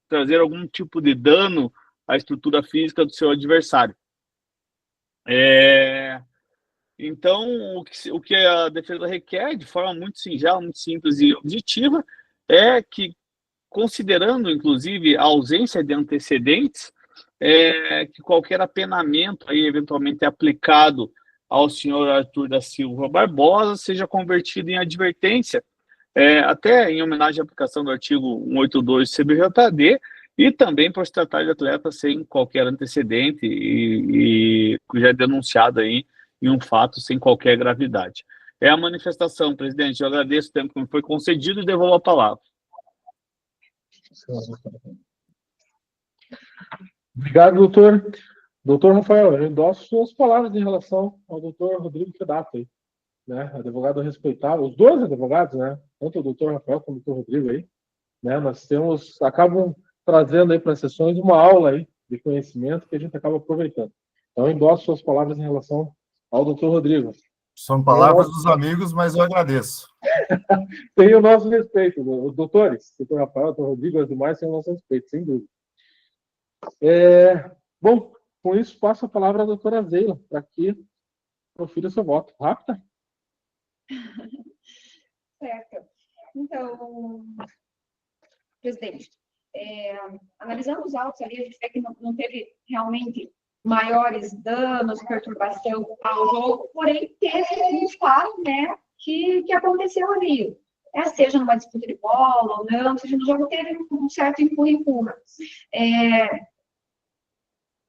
trazer algum tipo de dano à estrutura física do seu adversário. Então, o que a defesa requer, de forma muito singela, muito simples e objetiva, é que, considerando, inclusive, a ausência de antecedentes, que qualquer apenamento aí, eventualmente aplicado ao senhor Arthur da Silva Barbosa seja convertido em advertência, até em homenagem à aplicação do artigo 182 do CBJD, e também por se tratar de atleta sem qualquer antecedente e já é denunciado aí em um fato sem qualquer gravidade. É a manifestação, presidente. Eu agradeço o tempo que me foi concedido e devolvo a palavra. Obrigado, doutor. Doutor Rafael, eu endosso suas palavras em relação ao doutor Rodrigo Fedato, aí, né? Advogado respeitável, os dois advogados, né? Tanto o doutor Rafael como o doutor Rodrigo aí, né? Acabam trazendo aí para as sessões uma aula aí de conhecimento que a gente acaba aproveitando. Então, eu endosso suas palavras em relação ao doutor Rodrigo. São palavras dos amigos, mas eu agradeço. Tem o nosso respeito, os doutores, doutor Rafael, doutor Rodrigo, os demais têm o nosso respeito, sem dúvida. Bom, com isso, passo a palavra à doutora Zeila, para que profira seu voto. Rápida? Certo. Então, presidente, analisando os autos ali, a gente vê que não teve realmente maiores danos, perturbação ao jogo, porém teve um fato, né, que aconteceu ali. Seja numa disputa de bola ou não, seja no jogo, teve um certo empurra-empurra.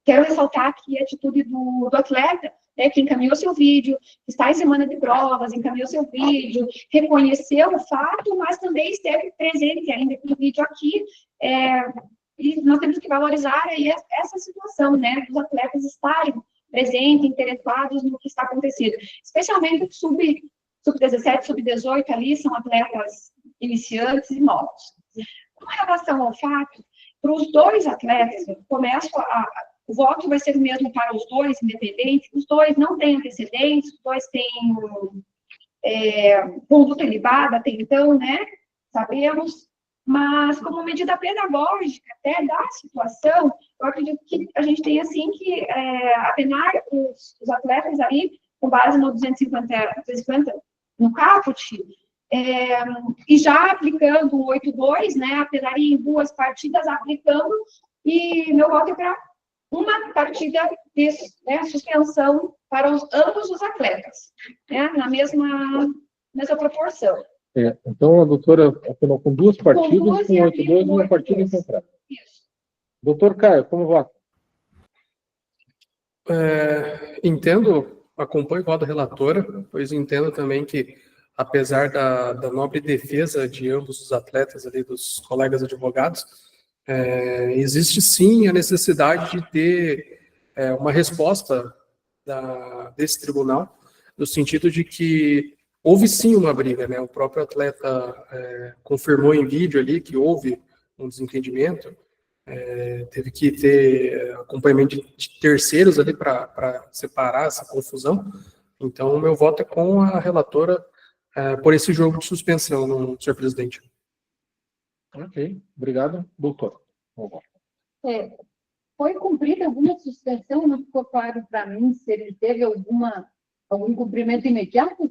Quero ressaltar aqui a atitude do atleta, né, que encaminhou seu vídeo, está em semana de provas, encaminhou seu vídeo, reconheceu o fato, mas também esteve presente ainda com o vídeo aqui, e nós temos que valorizar aí essa situação, né, dos atletas estarem presentes, interessados no que está acontecendo, especialmente o sub-17, sub-18 ali, são atletas iniciantes e novos. Com relação ao fato, para os dois atletas, o voto vai ser o mesmo para os dois, independente, os dois não têm antecedentes, os dois têm conduta ilibada até então, né, sabemos, mas como medida pedagógica até da situação, eu acredito que a gente tem assim que apenar os atletas aí, com base no 250 no caput, e já aplicando o 8-2, né, apenaria em 2 partidas, aplicando, e meu voto é para uma partida de suspensão para ambos os atletas, né, na mesma proporção. Então, a doutora apenou com 2 partidas, com 8-2 e uma partida em contrato. Isso. Doutor Caio, como vota? Entendo, acompanho o voto da relatora, pois entendo também que, apesar da nobre defesa de ambos os atletas ali, dos colegas advogados, existe sim a necessidade de ter uma resposta desse tribunal, no sentido de que houve sim uma briga, né? O próprio atleta confirmou em vídeo ali que houve um desentendimento, teve que ter acompanhamento de terceiros ali para separar essa confusão. Então, o meu voto é com a relatora por esse jogo de suspensão, senhor presidente. Ok, obrigado, doutor. foi cumprida alguma suspensão? Não ficou claro para mim se ele teve algum cumprimento imediato?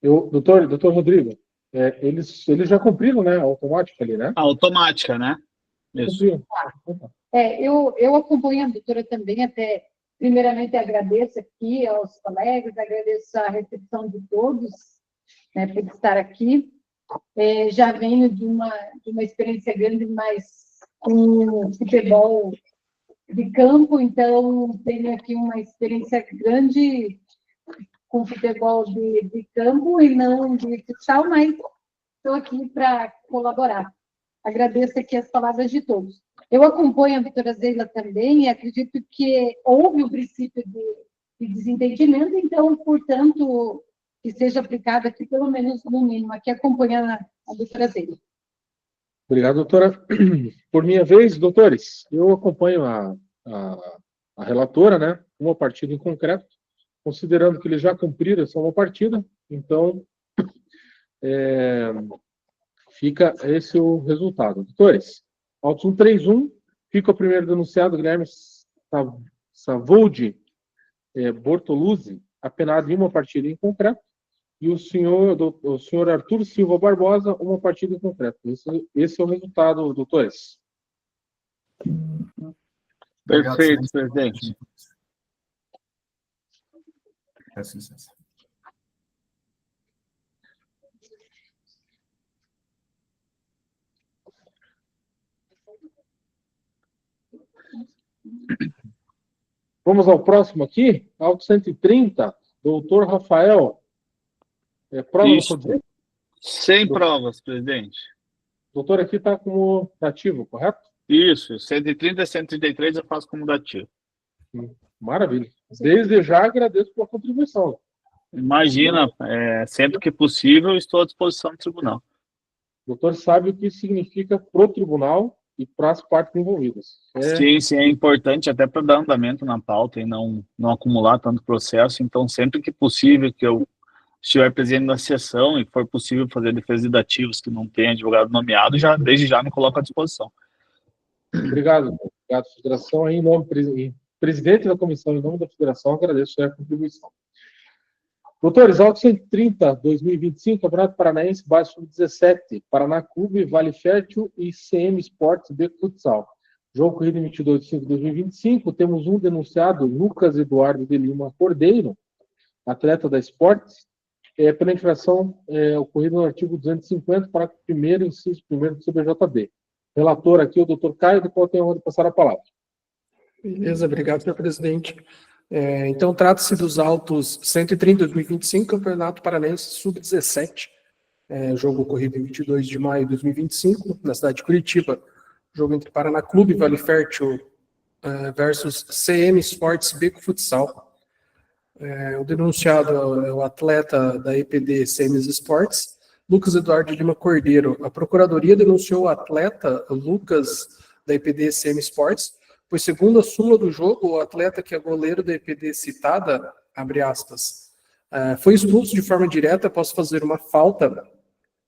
Doutor Rodrigo, eles já cumpriram, né? Automático ali, né? Automática, né? Isso. Cumpriram. Eu acompanho a doutora também, até primeiramente agradeço aqui aos colegas, agradeço a recepção de todos, né, por estar aqui. Já venho de uma experiência grande, mas com futebol de campo, então tenho aqui uma experiência grande com futebol de campo e não de futsal, mas estou aqui para colaborar. Agradeço aqui as palavras de todos. Eu acompanho a doutora Zeila também e acredito que houve um princípio de desentendimento, então, portanto, que seja aplicado aqui, pelo menos no mínimo, aqui acompanhando a doutora Zeila. Obrigado, doutora. Por minha vez, doutores, eu acompanho a relatora, né? Uma partida em concreto, considerando que eles já cumpriram essa uma partida, então fica esse o resultado. Doutores, autos 131, fica o primeiro denunciado, Guilherme Savoldi Bortoluzzi, apenado em uma partida em concreto, e o senhor Arthur Silva Barbosa, uma partida em concreto. Esse é o resultado, doutores. Perfeito, presidente. Peço licença. Vamos ao próximo aqui, auto 130, doutor Rafael. Prova Isso. do poder? Sem provas, presidente. Doutor aqui está como ativo, correto? Isso, 130 e 133 eu faço como dativo. Maravilha. Desde já agradeço pela contribuição. Imagina, sempre que possível, estou à disposição do tribunal. O doutor sabe o que significa para o tribunal e para as partes envolvidas. Sim, é importante até para dar andamento na pauta e não acumular tanto processo. Então, sempre que possível que eu estiver presente na sessão e for possível fazer defesa de dativos que não tenha advogado nomeado, desde já me coloco à disposição. Obrigado, Federação. Em nome presidente da comissão, em nome da Federação, agradeço a contribuição. Doutores, auto 130, 2025, Campeonato Paranaense, base sub-17, Paraná Clube, Vale Fértil e CM Esportes B Futsal. Jogo corrido em 22 de 5 de 2025, temos um denunciado, Lucas Eduardo de Lima Cordeiro, atleta da Esportes, pela infração ocorrida no artigo 250, parágrafo 1º, inciso 1º do CBJD. Relator aqui, o doutor Caio, do qual tenho a honra de passar a palavra. Beleza, obrigado, senhor presidente. Então, trata-se dos autos 130, 2025, Campeonato Paranaense Sub-17, jogo ocorrido em 22 de maio de 2025, na cidade de Curitiba, jogo entre Paraná Clube, Vale Fértil versus CM Esportes Beco Futsal. O denunciado é o atleta da EPD CM Esportes, Lucas Eduardo de Lima Cordeiro. A Procuradoria denunciou o atleta Lucas da EPD CM Esportes, pois, segundo a súmula do jogo, o atleta que é goleiro da EPD citada, abre aspas, foi expulso de forma direta após fazer uma falta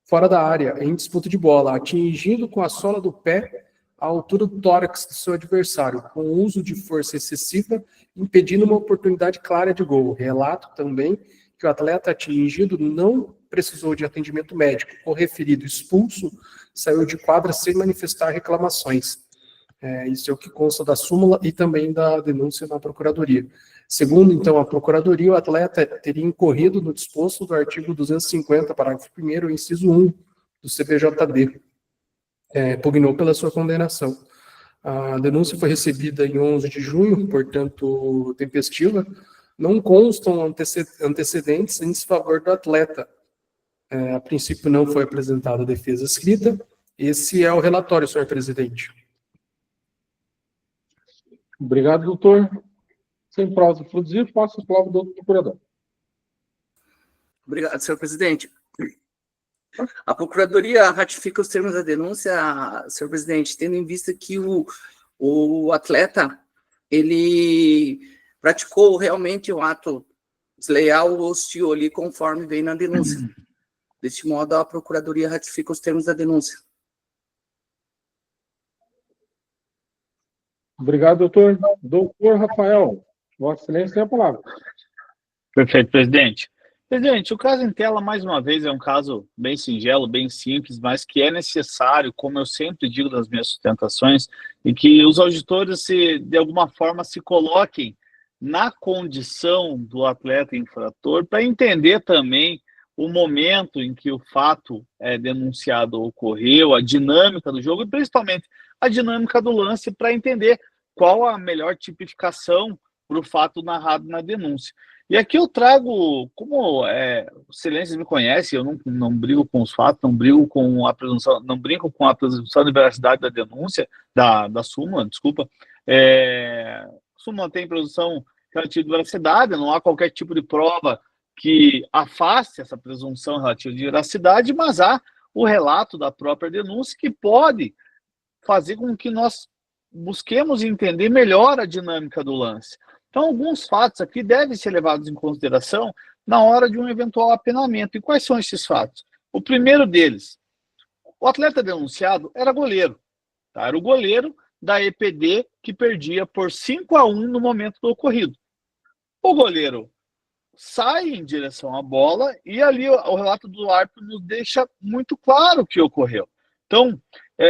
fora da área, em disputa de bola, atingindo com a sola do pé a altura do tórax do seu adversário, com o uso de força excessiva, impedindo uma oportunidade clara de gol. Relato também que o atleta atingido não precisou de atendimento médico. O referido expulso saiu de quadra sem manifestar reclamações. Isso é o que consta da súmula e também da denúncia na Procuradoria. Segundo, então, a Procuradoria, o atleta teria incorrido no disposto do artigo 250, parágrafo 1º, inciso 1 do CBJD. Pugnou pela sua condenação. A denúncia foi recebida em 11 de junho, portanto, tempestiva. Não constam antecedentes em desfavor do atleta. A princípio, não foi apresentada defesa escrita. Esse é o relatório, senhor presidente. Obrigado, doutor. Sem provas a produzir, passo a palavra do doutor procurador. Obrigado, senhor presidente. A Procuradoria ratifica os termos da denúncia, senhor presidente, tendo em vista que o atleta, ele praticou realmente um ato desleal ou hostil ali, conforme vem na denúncia. Deste modo, a Procuradoria ratifica os termos da denúncia. Obrigado, doutor. Doutor Rafael, Vossa Excelência tem a palavra. Perfeito, presidente. Presidente, o caso em tela, mais uma vez, é um caso bem singelo, bem simples, mas que é necessário, como eu sempre digo nas minhas sustentações, e que os auditores, de alguma forma, se coloquem na condição do atleta infrator para entender também o momento em que o fato denunciado ocorreu, a dinâmica do jogo e, principalmente, a dinâmica do lance para entender qual a melhor tipificação para o fato narrado na denúncia. E aqui eu trago, como Excelências me conhecem, eu não brigo com os fatos, não brigo com a presunção, não brinco com a presunção de veracidade da denúncia, da súmula, desculpa. A súmula tem presunção relativa de veracidade, não há qualquer tipo de prova que afaste essa presunção relativa de veracidade, mas há o relato da própria denúncia que pode fazer com que nós busquemos entender melhor a dinâmica do lance. Então, alguns fatos aqui devem ser levados em consideração na hora de um eventual apenamento. E quais são esses fatos? O primeiro deles, o atleta denunciado era goleiro. Tá? Era o goleiro da EPD que perdia por 5-1 no momento do ocorrido. O goleiro sai em direção à bola e ali o relato do árbitro nos deixa muito claro o que ocorreu. Então,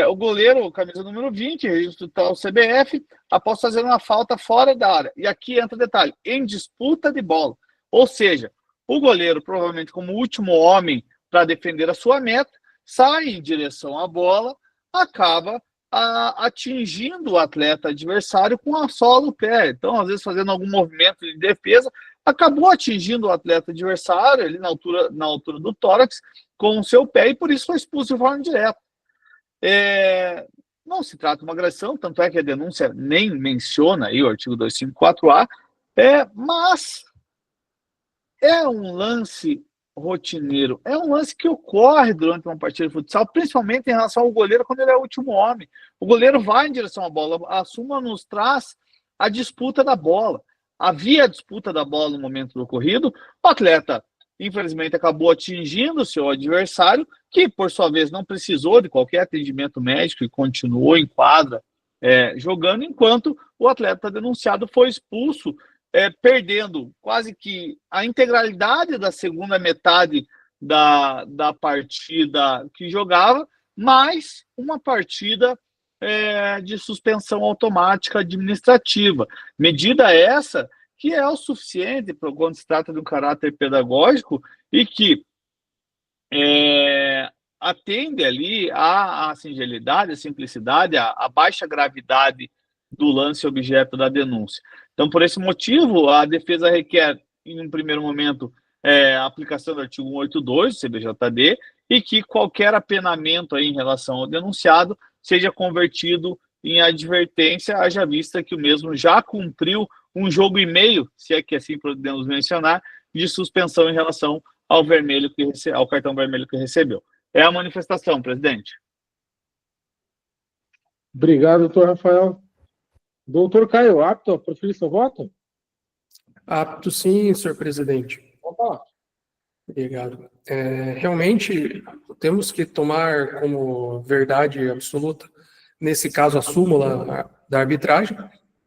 o goleiro, camisa número 20, registro tal CBF, após fazer uma falta fora da área. E aqui entra o detalhe, em disputa de bola. Ou seja, o goleiro, provavelmente como último homem para defender a sua meta, sai em direção à bola, acaba atingindo o atleta adversário com a sola do pé. Então, às vezes, fazendo algum movimento de defesa, acabou atingindo o atleta adversário ali na altura do tórax com o seu pé e por isso foi expulso de forma direta. Não se trata de uma agressão, tanto é que a denúncia nem menciona aí o artigo 254A, mas é um lance rotineiro, é um lance que ocorre durante uma partida de futsal, principalmente em relação ao goleiro quando ele é o último homem. O goleiro vai em direção à bola, a súmula nos traz a disputa da bola. Havia a disputa da bola no momento do ocorrido, o atleta infelizmente acabou atingindo o seu adversário, que por sua vez não precisou de qualquer atendimento médico e continuou em quadra jogando, enquanto o atleta denunciado foi expulso, perdendo quase que a integralidade da segunda metade da partida que jogava, mais uma partida de suspensão automática administrativa. Medida essa que é o suficiente quando se trata de um caráter pedagógico e que atende ali à singelidade, à simplicidade, à baixa gravidade do lance objeto da denúncia. Então, por esse motivo, a defesa requer, em um primeiro momento, a aplicação do artigo 182 do CBJD e que qualquer apenamento aí em relação ao denunciado seja convertido em advertência, haja vista que o mesmo já cumpriu um jogo e meio, se é que assim podemos mencionar, de suspensão em relação ao cartão vermelho que recebeu. É a manifestação, presidente. Obrigado, doutor Rafael. Doutor Caio, apto a proferir seu voto? Apto sim, senhor presidente. Opa. Obrigado. Realmente, temos que tomar como verdade absoluta, nesse caso, a súmula da arbitragem,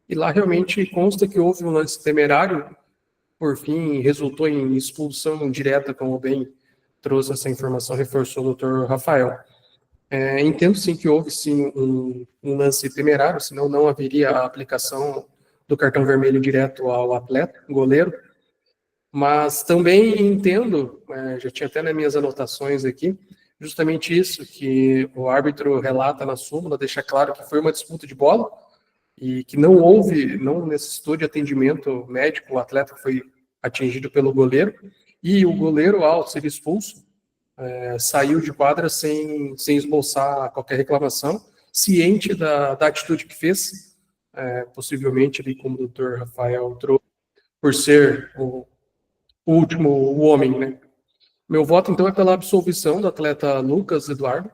e lá realmente consta que houve um lance temerário, por fim, resultou em expulsão direta, como bem trouxe essa informação, reforçou o doutor Rafael. Entendo sim que houve sim um lance temerário, senão não haveria a aplicação do cartão vermelho direto ao atleta, goleiro, mas também entendo, já tinha até nas minhas anotações aqui, justamente isso, que o árbitro relata na súmula, deixa claro que foi uma disputa de bola, e que não necessitou de atendimento médico, o atleta foi atingido pelo goleiro, e o goleiro, ao ser expulso, saiu de quadra sem esboçar qualquer reclamação, ciente da atitude que fez, possivelmente, ali, como o doutor Rafael trouxe, por ser o último homem, né? Meu voto, então, é pela absolvição do atleta Lucas Eduardo,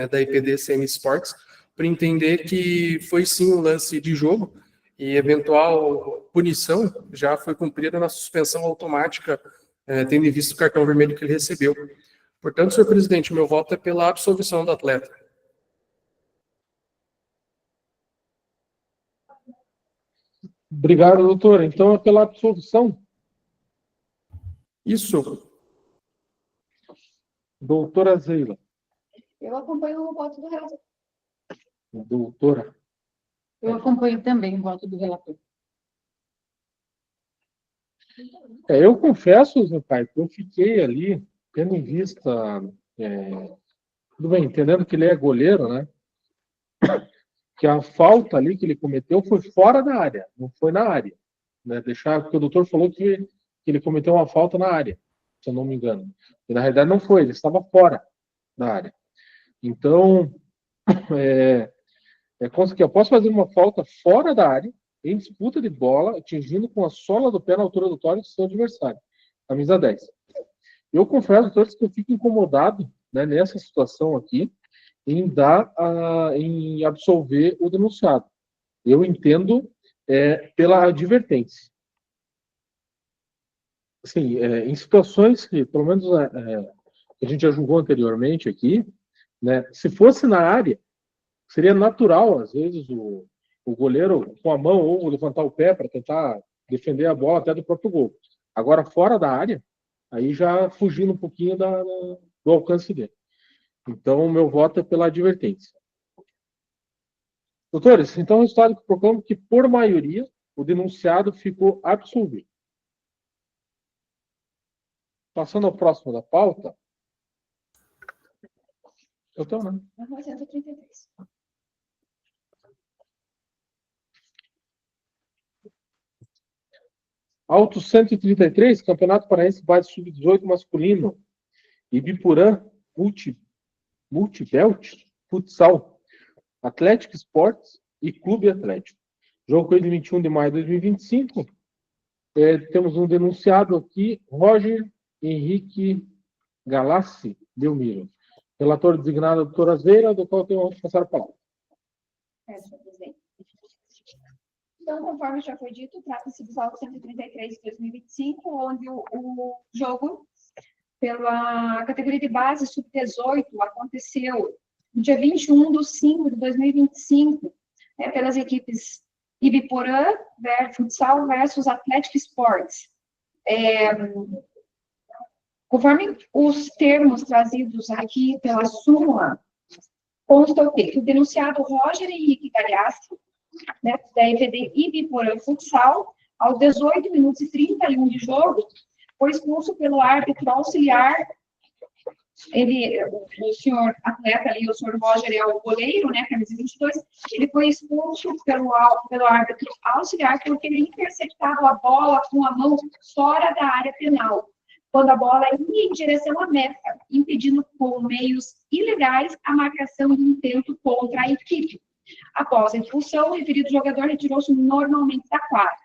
da EPD CM Sports, para entender que foi sim um lance de jogo e eventual punição já foi cumprida na suspensão automática, tendo em vista o cartão vermelho que ele recebeu. Portanto, senhor presidente, meu voto é pela absolvição do atleta. Obrigado, doutor. Então, é pela absolvição. Isso. Doutora Zeila. Eu acompanho o voto do relator. Doutora. Eu acompanho também o voto do relator. Eu confesso, meu pai, que eu fiquei ali, tendo em vista, tudo bem, entendendo que ele é goleiro, né? Que a falta ali que ele cometeu foi fora da área, não foi na área. Né? Deixar, porque o doutor falou que ele cometeu uma falta na área, se eu não me engano. E na realidade não foi, ele estava fora da área. Então, consegui, eu posso fazer uma falta fora da área, em disputa de bola, atingindo com a sola do pé na altura do tórax do seu adversário. Camisa 10. Eu confesso, todos que eu fico incomodado, né, nessa situação aqui, em absolver o denunciado. Eu entendo pela advertência. Assim, em situações que, pelo menos, que a gente já julgou anteriormente aqui, né, se fosse na área, seria natural, às vezes, o goleiro com a mão ou levantar o pé para tentar defender a bola até do próprio gol. Agora, fora da área, aí já fugindo um pouquinho do alcance dele. Então, o meu voto é pela advertência. Doutores, então o resultado que proclamo que, por maioria, o denunciado ficou absolvido. Passando ao próximo da pauta. Eu tenho, né? 133. Auto 133, Campeonato Paraense Base Sub-18 masculino. Ibiporã Multibelt Futsal. Atlético Esportes e Clube Atlético. Jogo corrido 21 de maio de 2025. Temos um denunciado aqui, Roger Henrique Galassi Delmiro. Relator designado, doutora Azeira, do qual eu tenho que passar a palavra. Senhor presidente. Então, conforme já foi dito, trata-se dos autos 133 de 2025, onde o jogo pela categoria de base sub-18 aconteceu no dia 21 de 5 de 2025, pelas equipes Ibiporã Futsal versus Atlético Esportes. Conforme os termos trazidos aqui pela súmula, consta o quê? Que o denunciado Roger Henrique Galhaço, né, da EVD Ibiporã Futsal, aos 18 minutos e 31 de jogo, foi expulso pelo árbitro auxiliar. O senhor atleta ali, o senhor Roger, é o goleiro, né, camisa 22, ele foi expulso pelo árbitro auxiliar por ter interceptado a bola com a mão fora da área penal, quando a bola ia em direção à meta, impedindo com meios ilegais a marcação de intento contra a equipe. Após a expulsão, o referido jogador retirou-se normalmente da quadra.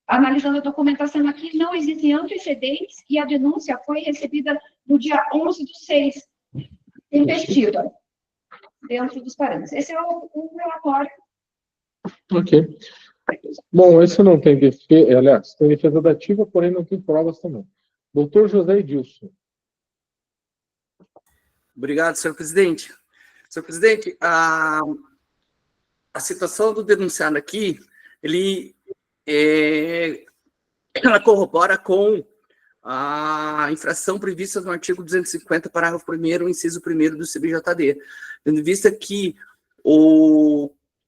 Analisando a documentação aqui, não existem antecedentes e a denúncia foi recebida no dia 11/6, investida, dentro dos parâmetros. Esse é o relatório. Ok. Bom, esse não tem defesa, aliás, tem defesa dativa, porém não tem provas também. Doutor José Edilson. Obrigado, senhor presidente. Senhor presidente, a situação do denunciado aqui, ela corrobora com a infração prevista no artigo 250, parágrafo 1º, inciso 1º do CBJD, tendo em vista que,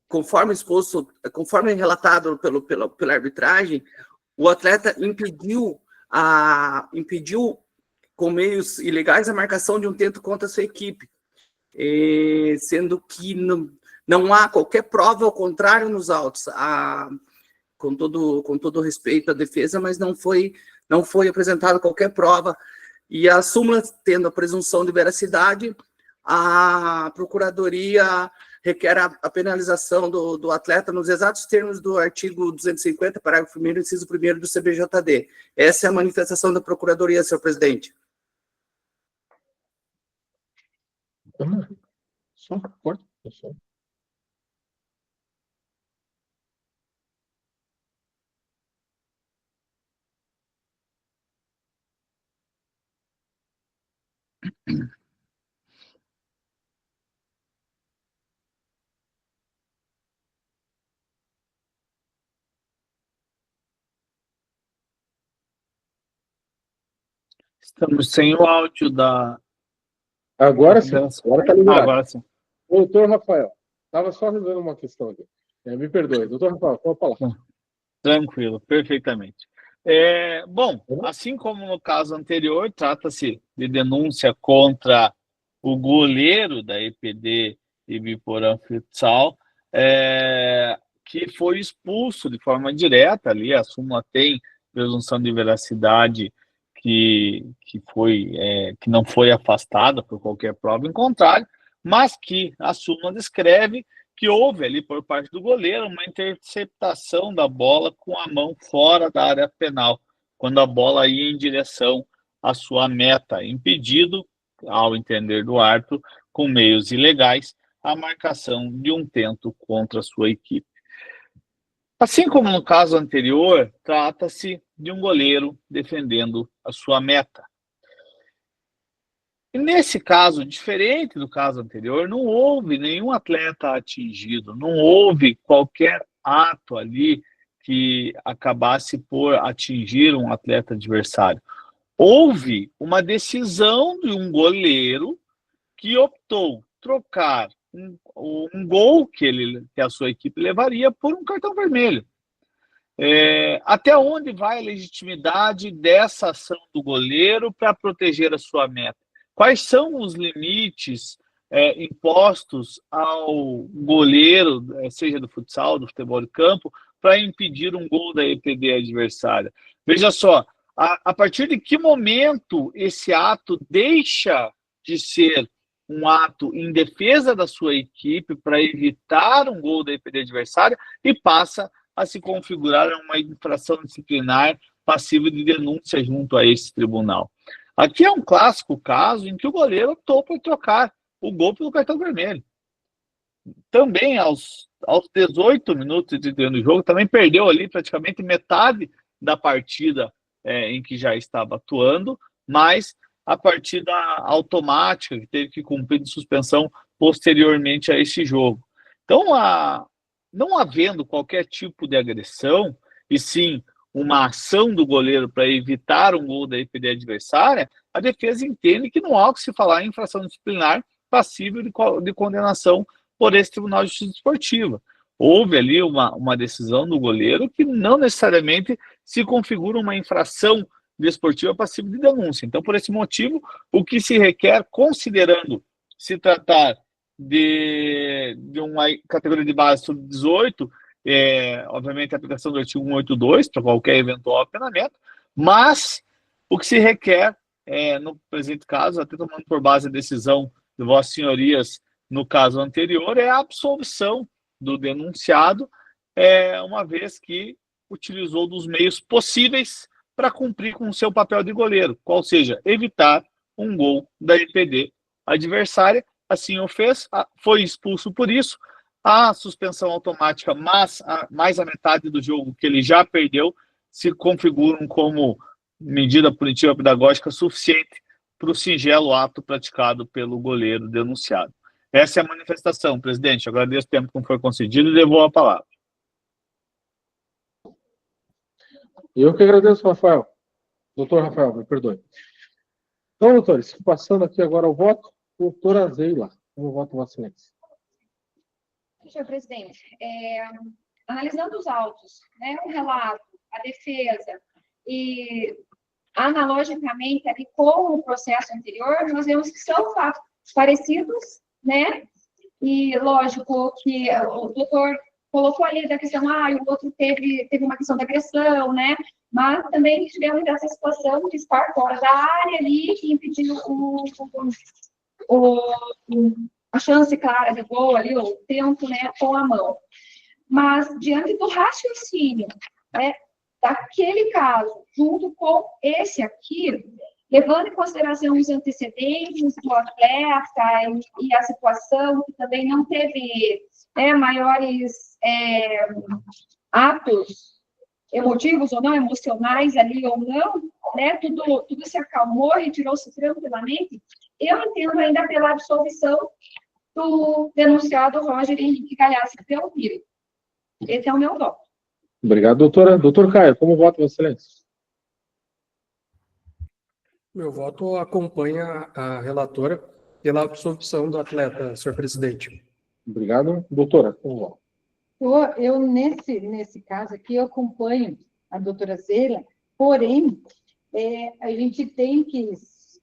conforme exposto, conforme relatado pela arbitragem, o atleta impediu com meios ilegais a marcação de um tento contra a sua equipe, sendo que não há qualquer prova ao contrário nos autos, com todo respeito à defesa, mas não foi apresentada qualquer prova, e a súmula, tendo a presunção de veracidade, a Procuradoria requer a penalização do atleta nos exatos termos do artigo 250, parágrafo 1º, inciso 1º do CBJD. Essa é a manifestação da Procuradoria, senhor presidente. Só corta, pessoal. Estamos sem o áudio da... Agora sim, agora está liberado. Agora sim. Doutor Rafael, estava só resolvendo uma questão aqui. Me perdoe. Doutor Rafael, pode falar. Tranquilo, perfeitamente. Bom, assim como no caso anterior, trata-se de denúncia contra o goleiro da EPD Ibiporã Futsal, que foi expulso de forma direta ali. A súmula tem presunção de veracidade que não foi afastada por qualquer prova em contrário, mas que a súmula descreve que houve ali por parte do goleiro uma interceptação da bola com a mão fora da área penal, quando a bola ia em direção à sua meta, impedido, ao entender do árbitro, com meios ilegais, a marcação de um tento contra a sua equipe. Assim como no caso anterior, trata-se de um goleiro defendendo a sua meta. E nesse caso, diferente do caso anterior, não houve nenhum atleta atingido, não houve qualquer ato ali que acabasse por atingir um atleta adversário. Houve uma decisão de um goleiro que optou trocar um gol que a sua equipe levaria por um cartão vermelho. Até onde vai a legitimidade dessa ação do goleiro para proteger a sua meta? Quais são os limites impostos ao goleiro, seja do futsal, do futebol de campo, para impedir um gol da EPD adversária? Veja só, a partir de que momento esse ato deixa de ser um ato em defesa da sua equipe para evitar um gol da EPD adversária e passa a se configurar uma infração disciplinar passível de denúncia junto a esse tribunal? Aqui é um clássico caso em que o goleiro optou por trocar o gol pelo cartão vermelho. Também aos 18 minutos de do jogo, também perdeu ali praticamente metade da partida em que já estava atuando, mas a partida automática que teve que cumprir de suspensão posteriormente a esse jogo. Então, não havendo qualquer tipo de agressão, e sim uma ação do goleiro para evitar um gol da EPD adversária, a defesa entende que não há o que se falar em infração disciplinar passível de condenação por esse Tribunal de Justiça Esportiva. Houve ali uma decisão do goleiro que não necessariamente se configura uma infração desportiva passível de denúncia. Então, por esse motivo, o que se requer, considerando se tratar de uma categoria de base sub-18, obviamente a aplicação do artigo 182 para qualquer eventual apenamento, mas o que se requer, no presente caso, até tomando por base a decisão de vossas senhorias no caso anterior, é a absolvição do denunciado, uma vez que utilizou dos meios possíveis para cumprir com o seu papel de goleiro, qual seja, evitar um gol da EPD adversária. Assim o fez, foi expulso por isso. A suspensão automática, mas mais a metade do jogo que ele já perdeu, se configuram como medida punitiva pedagógica suficiente para o singelo ato praticado pelo goleiro denunciado. Essa é a manifestação, presidente. Agradeço o tempo que foi concedido e devolvo a palavra. Eu que agradeço, Rafael. Doutor Rafael, me perdoe. Então, doutores, passando aqui agora ao voto, doutora Zeila, como voto Vossa Excelência? Senhor presidente, analisando os autos, o relato, a defesa, e analogicamente ali com o processo anterior, nós vemos que são fatos parecidos, e lógico que o doutor colocou ali da questão, o outro teve uma questão de agressão, mas também tivemos essa situação de estar fora da área ali e impediu a chance clara de gol ali, o tempo, com a mão. Mas, diante do raciocínio, daquele caso, junto com esse aqui, levando em consideração os antecedentes do atleta e a situação, que também não teve maiores atos emotivos ou não, emocionais ali ou não, tudo se acalmou, retirou-se tranquilamente, eu entendo ainda pela absolvição do denunciado Roger Henrique Galhaço Belmiro. Esse é o meu voto. Obrigado, doutora. Doutor Caio, como vota Vossa Excelência? Meu voto acompanha a relatora pela absolvição do atleta, senhor presidente. Obrigado. Doutora, vamos lá. Eu nesse caso aqui, eu acompanho a doutora Zeila, porém, a gente tem que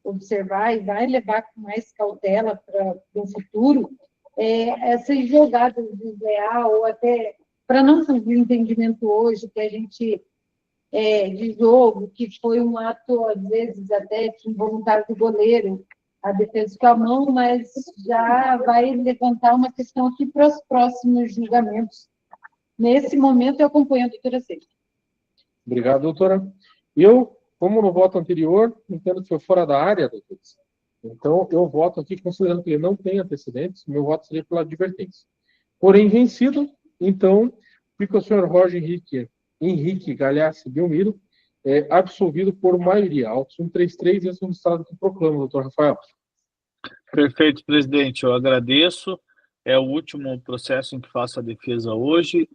observar e vai levar com mais cautela para o futuro essas jogadas desleal, ou até, para não fazer entendimento hoje, que a gente, de jogo, que foi um ato, às vezes, até involuntário do goleiro, a defesa com a mão, mas já vai levantar uma questão aqui para os próximos julgamentos. Nesse momento, eu acompanho a doutora Zeila. Obrigado, doutora. Eu, como no voto anterior, entendo que foi fora da área, doutora. Então, eu voto aqui, considerando que ele não tem antecedentes, meu voto seria pela advertência. Porém, vencido, então, fica o senhor Roger Henrique Galhaço Belmiro, absolvido por maioria. Autos 133, esse é o estado que proclama, doutor Rafael. Perfeito, presidente. Eu agradeço. É o último processo em que faço a defesa hoje.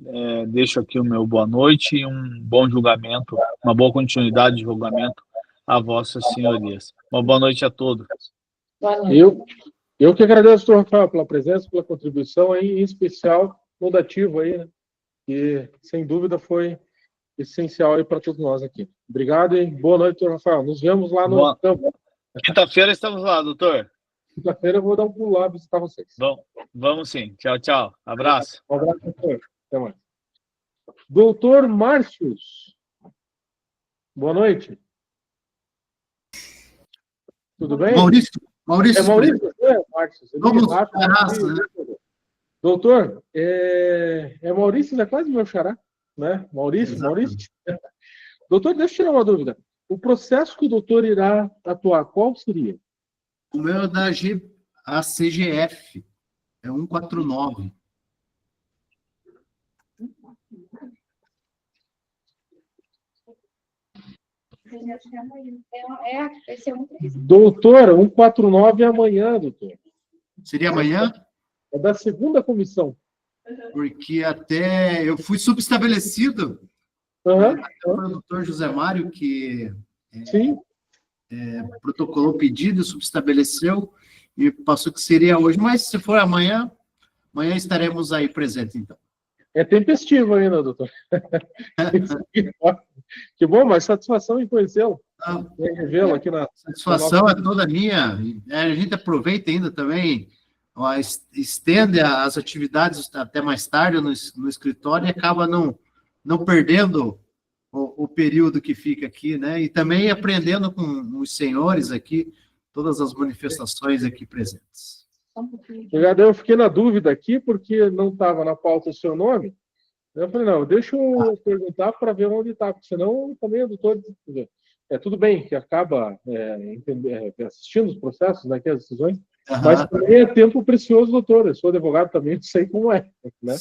Deixo aqui o meu boa noite e um bom julgamento, uma boa continuidade de julgamento a vossas senhorias. Uma boa noite a todos. Eu que agradeço, doutor Rafael, pela presença, pela contribuição, aí, em especial no dativo aí, né? Que, sem dúvida, foi essencial aí para todos nós aqui. Obrigado e boa noite, doutor Rafael. Nos vemos lá no campo. Quinta-feira estamos lá, doutor. Quinta-feira eu vou dar um pulo lá visitar vocês. Bom, vamos sim. Tchau, tchau. Abraço. Um abraço, doutor. Até mais. Doutor Márcios. Boa noite. Tudo bem? Maurício. Maurício? Márcios. Vamos rápido, né? Doutor, Maurício, é quase meu xará, né? Maurício. Doutor, deixa eu tirar uma dúvida. O processo que o doutor irá atuar, qual seria? O meu é da ACGF, é 149. Doutor, 149 é amanhã, doutor. Seria amanhã? É da segunda comissão. Porque até eu fui subestabelecido. O doutor José Mário, que protocolou o pedido, subestabeleceu e passou que seria hoje. Mas se for amanhã estaremos aí presentes, então. É tempestivo ainda, doutor. Que bom, mas satisfação em conhecê-lo. Vê-lo aqui na... Satisfação é toda minha. A gente aproveita ainda também, estende as atividades até mais tarde no escritório e acaba não perdendo o período que fica aqui, né? E também aprendendo com os senhores aqui, todas as manifestações aqui presentes. Obrigado. Eu fiquei na dúvida aqui, porque não estava na pauta o seu nome. Eu falei, não, deixa eu perguntar para ver onde está, porque senão também o doutor... tudo bem que acaba assistindo os processos, né, as decisões, mas também é tempo precioso, doutor. Eu sou advogado também, sei como é. Né?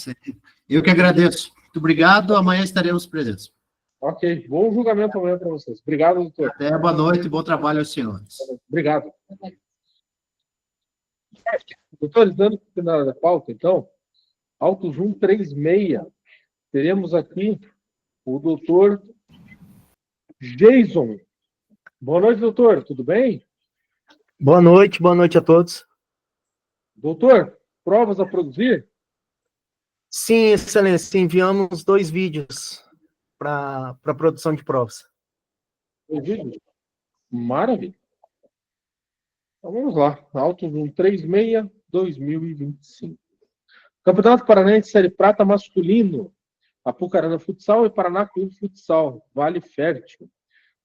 Eu que agradeço. Muito obrigado. Amanhã estaremos presentes. Ok. Bom julgamento amanhã para vocês. Obrigado, doutor. Até boa noite e bom trabalho aos senhores. Obrigado. Doutores, dando continuidade da pauta, então, autos 136, teremos aqui o doutor Jason. Boa noite, doutor. Tudo bem? Boa noite a todos. Doutor, provas a produzir? Sim, excelência, enviamos 2 vídeos para produção de provas. 2 vídeos? Maravilha. Então vamos lá. Autos 136, 2025. Campeonato Paranaense Série Prata Masculino. Apucarana Futsal e Paraná Clube Futsal. Vale Fértil.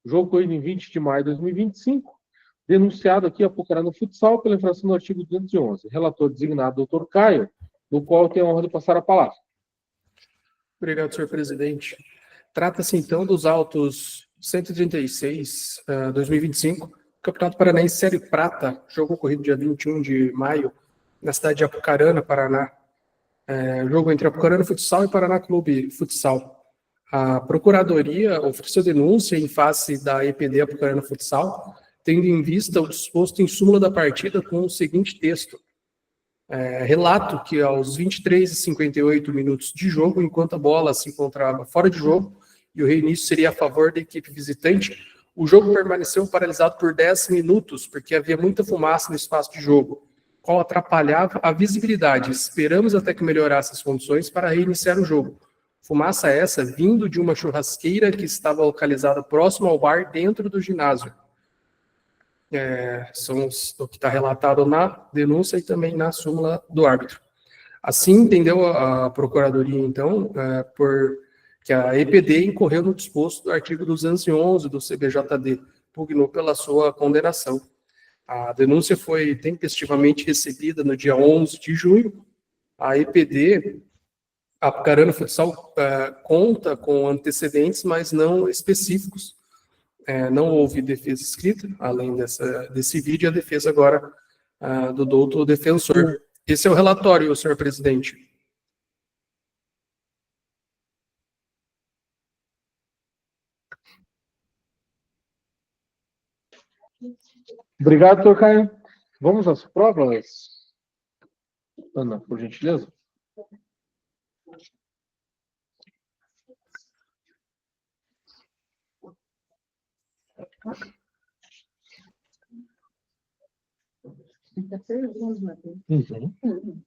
Jogo corrido em 20 de maio de 2025. Denunciado aqui Apucarana Futsal pela infração do artigo 211. Relator designado Dr. Caio, do qual eu tenho a honra de passar a palavra. Obrigado, senhor presidente. Trata-se, então, dos autos 136, 2025, Campeonato Paranaense Série Prata, jogo ocorrido dia 21 de maio, na cidade de Apucarana, Paraná. Jogo entre Apucarana Futsal e Paraná Clube Futsal. A Procuradoria ofereceu denúncia em face da EPD Apucarana Futsal, tendo em vista o disposto em súmula da partida com o seguinte texto. Relato que aos 23h58 minutos de jogo, enquanto a bola se encontrava fora de jogo e o reinício seria a favor da equipe visitante, O jogo permaneceu paralisado por 10 minutos, porque havia muita fumaça no espaço de jogo, qual atrapalhava a visibilidade. Esperamos até que melhorasse as condições para reiniciar o jogo. Fumaça essa vindo de uma churrasqueira que estava localizada próximo ao bar dentro do ginásio. São o que está relatado na denúncia e também na súmula do árbitro. Assim, entendeu a Procuradoria, então, por que a EPD incorreu no disposto do artigo 211 do CBJD, pugnou pela sua condenação. A denúncia foi tempestivamente recebida no dia 11 de junho. A EPD, a Apucarana Futsal, conta com antecedentes, mas não específicos. Não houve defesa escrita, além desse vídeo, a defesa agora do doutor defensor. Esse é o relatório, senhor presidente. Obrigado, doutor Caio. Vamos às provas? Ana, por gentileza. Uhum.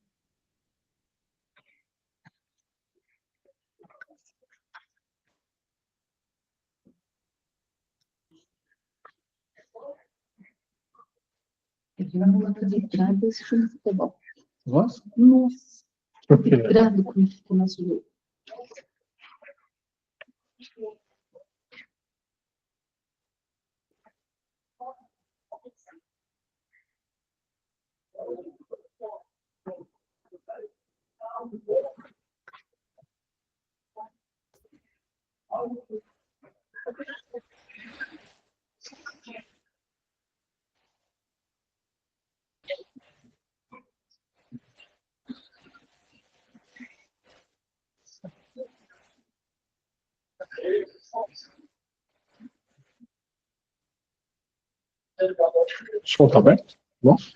Nossa. Nossa, vibrado com o nosso jogo. O som está aberto? Nossa.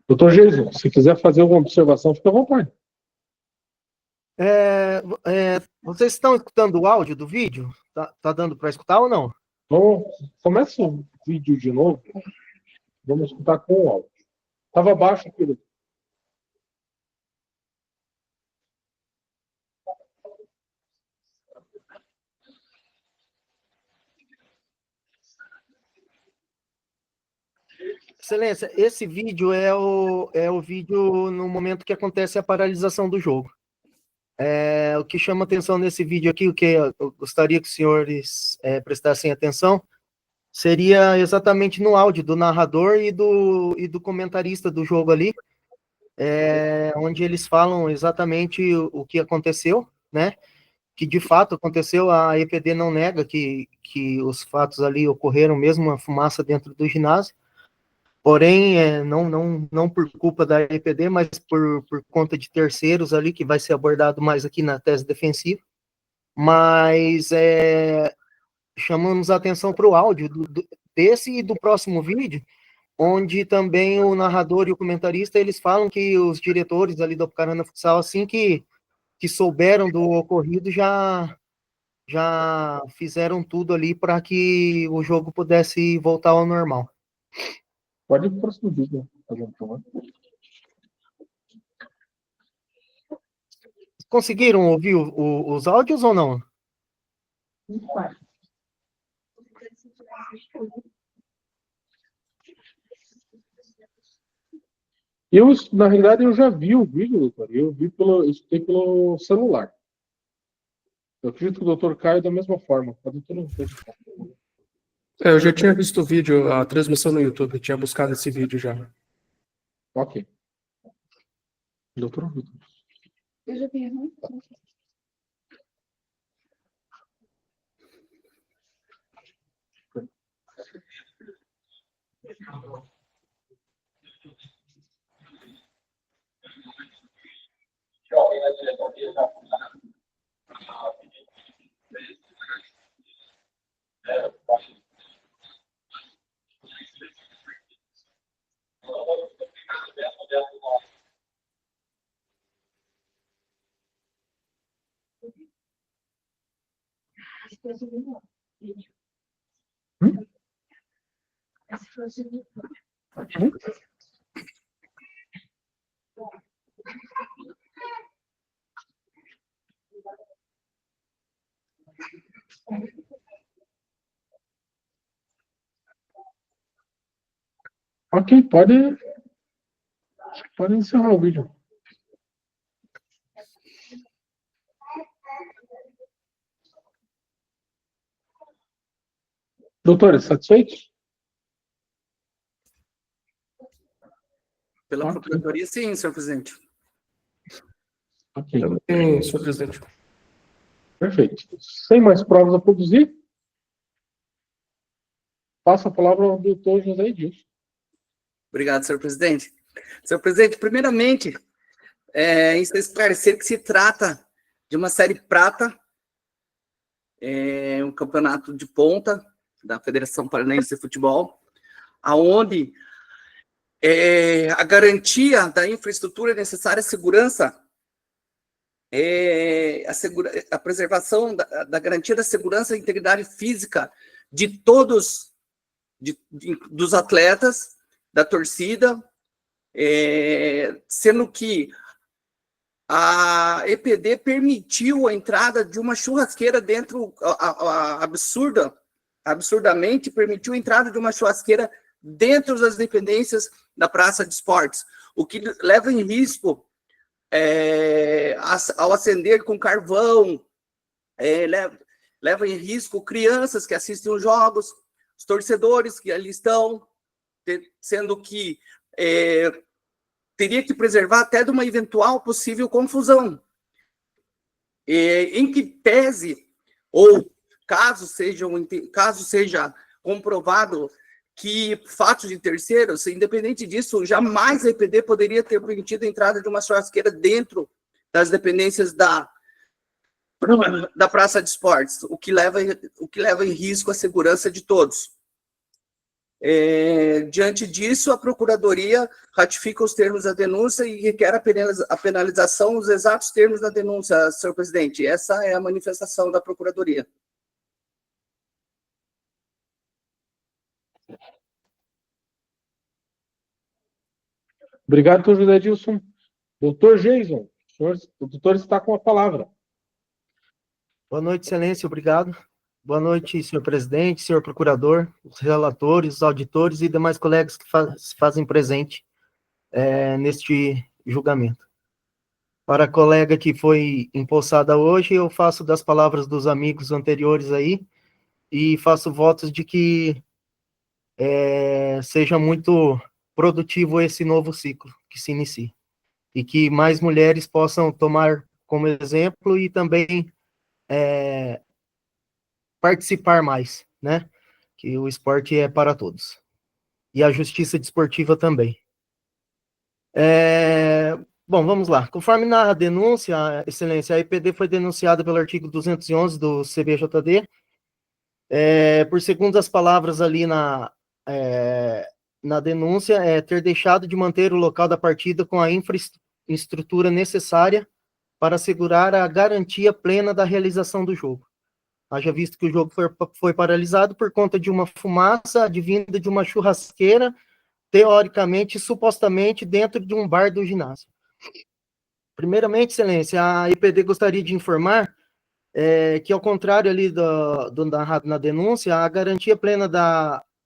Doutor Geison, se quiser fazer alguma observação, fica à vontade. Vocês estão escutando o áudio do vídeo? Tá dando para escutar ou não? Então, começa o vídeo de novo. Vamos escutar com o áudio. Estava baixo aquilo. Excelência, esse vídeo é o vídeo no momento que acontece a paralisação do jogo. O que chama atenção nesse vídeo aqui, o que eu gostaria que os senhores prestassem atenção, seria exatamente no áudio do narrador e do comentarista do jogo ali, onde eles falam exatamente o que aconteceu, né? Que de fato aconteceu, a EPD não nega que os fatos ali ocorreram mesmo, a fumaça dentro do ginásio. Porém, não por culpa da EPD, mas por conta de terceiros ali, que vai ser abordado mais aqui na tese defensiva. Mas chamamos a atenção para o áudio desse e do próximo vídeo, onde também o narrador e o comentarista, eles falam que os diretores ali do Apucarana Futsal, assim que souberam do ocorrido, já fizeram tudo ali para que o jogo pudesse voltar ao normal. Pode ir para o próximo vídeo, por favor. Conseguiram ouvir os áudios ou não? Na realidade, eu já vi o vídeo, doutor. Eu escutei pelo celular. Eu acredito que o doutor Caio da mesma forma. Eu já tinha visto o vídeo, a transmissão no YouTube, eu tinha buscado esse vídeo já. Ok. Doutor Vitor. Eu já vi, não? Ok, pode encerrar o vídeo. Doutores, satisfeitos? Pela Ok. Procuradoria, sim, senhor presidente. Ok, Sim, senhor presidente. perfeito. Sem mais provas a produzir, passo a palavra ao doutor José Edilson. Obrigado, senhor presidente. Senhor presidente, primeiramente, esclarecer que se trata de uma série prata, um campeonato de ponta da Federação Paranaense de Futebol, aonde a garantia da infraestrutura necessária à segurança, a preservação da garantia da segurança e integridade física de todos, dos atletas, da torcida, sendo que a EPD permitiu a entrada de uma churrasqueira dentro, absurdamente permitiu a entrada de uma churrasqueira dentro das dependências da Praça de Esportes, o que leva em risco, ao acender com carvão, leva em risco crianças que assistem os jogos, os torcedores que ali estão, sendo que teria que preservar até de uma eventual possível confusão. Em que pese, ou caso seja comprovado que fatos de terceiros, independente disso, jamais a EPD poderia ter permitido a entrada de uma churrasqueira dentro das dependências da Praça de Esportes, o que leva em risco a segurança de todos. Diante disso, a Procuradoria ratifica os termos da denúncia e requer a penalização nos exatos termos da denúncia, senhor presidente. Essa é a manifestação da Procuradoria. Obrigado, doutor José Edilson. Doutor Jason, o doutor está com a palavra. Boa noite, excelência, obrigado. Boa noite, senhor presidente, senhor procurador, os relatores, os auditores e demais colegas que fazem presente neste julgamento. Para a colega que foi empossada hoje, eu faço das palavras dos amigos anteriores aí e faço votos de que seja muito produtivo esse novo ciclo que se inicia e que mais mulheres possam tomar como exemplo e também participar mais, né? Que o esporte é para todos. E a justiça desportiva também. Bom, vamos lá. Conforme na denúncia, excelência, a EPD foi denunciada pelo artigo 211 do CBJD, por segundo as palavras ali na denúncia, ter deixado de manter o local da partida com a infraestrutura necessária para assegurar a garantia plena da realização do jogo. Haja visto que o jogo foi paralisado por conta de uma fumaça advinda de uma churrasqueira, teoricamente, supostamente, dentro de um bar do ginásio. Primeiramente, excelência, a EPD gostaria de informar que, ao contrário ali do narrado na denúncia, a garantia plena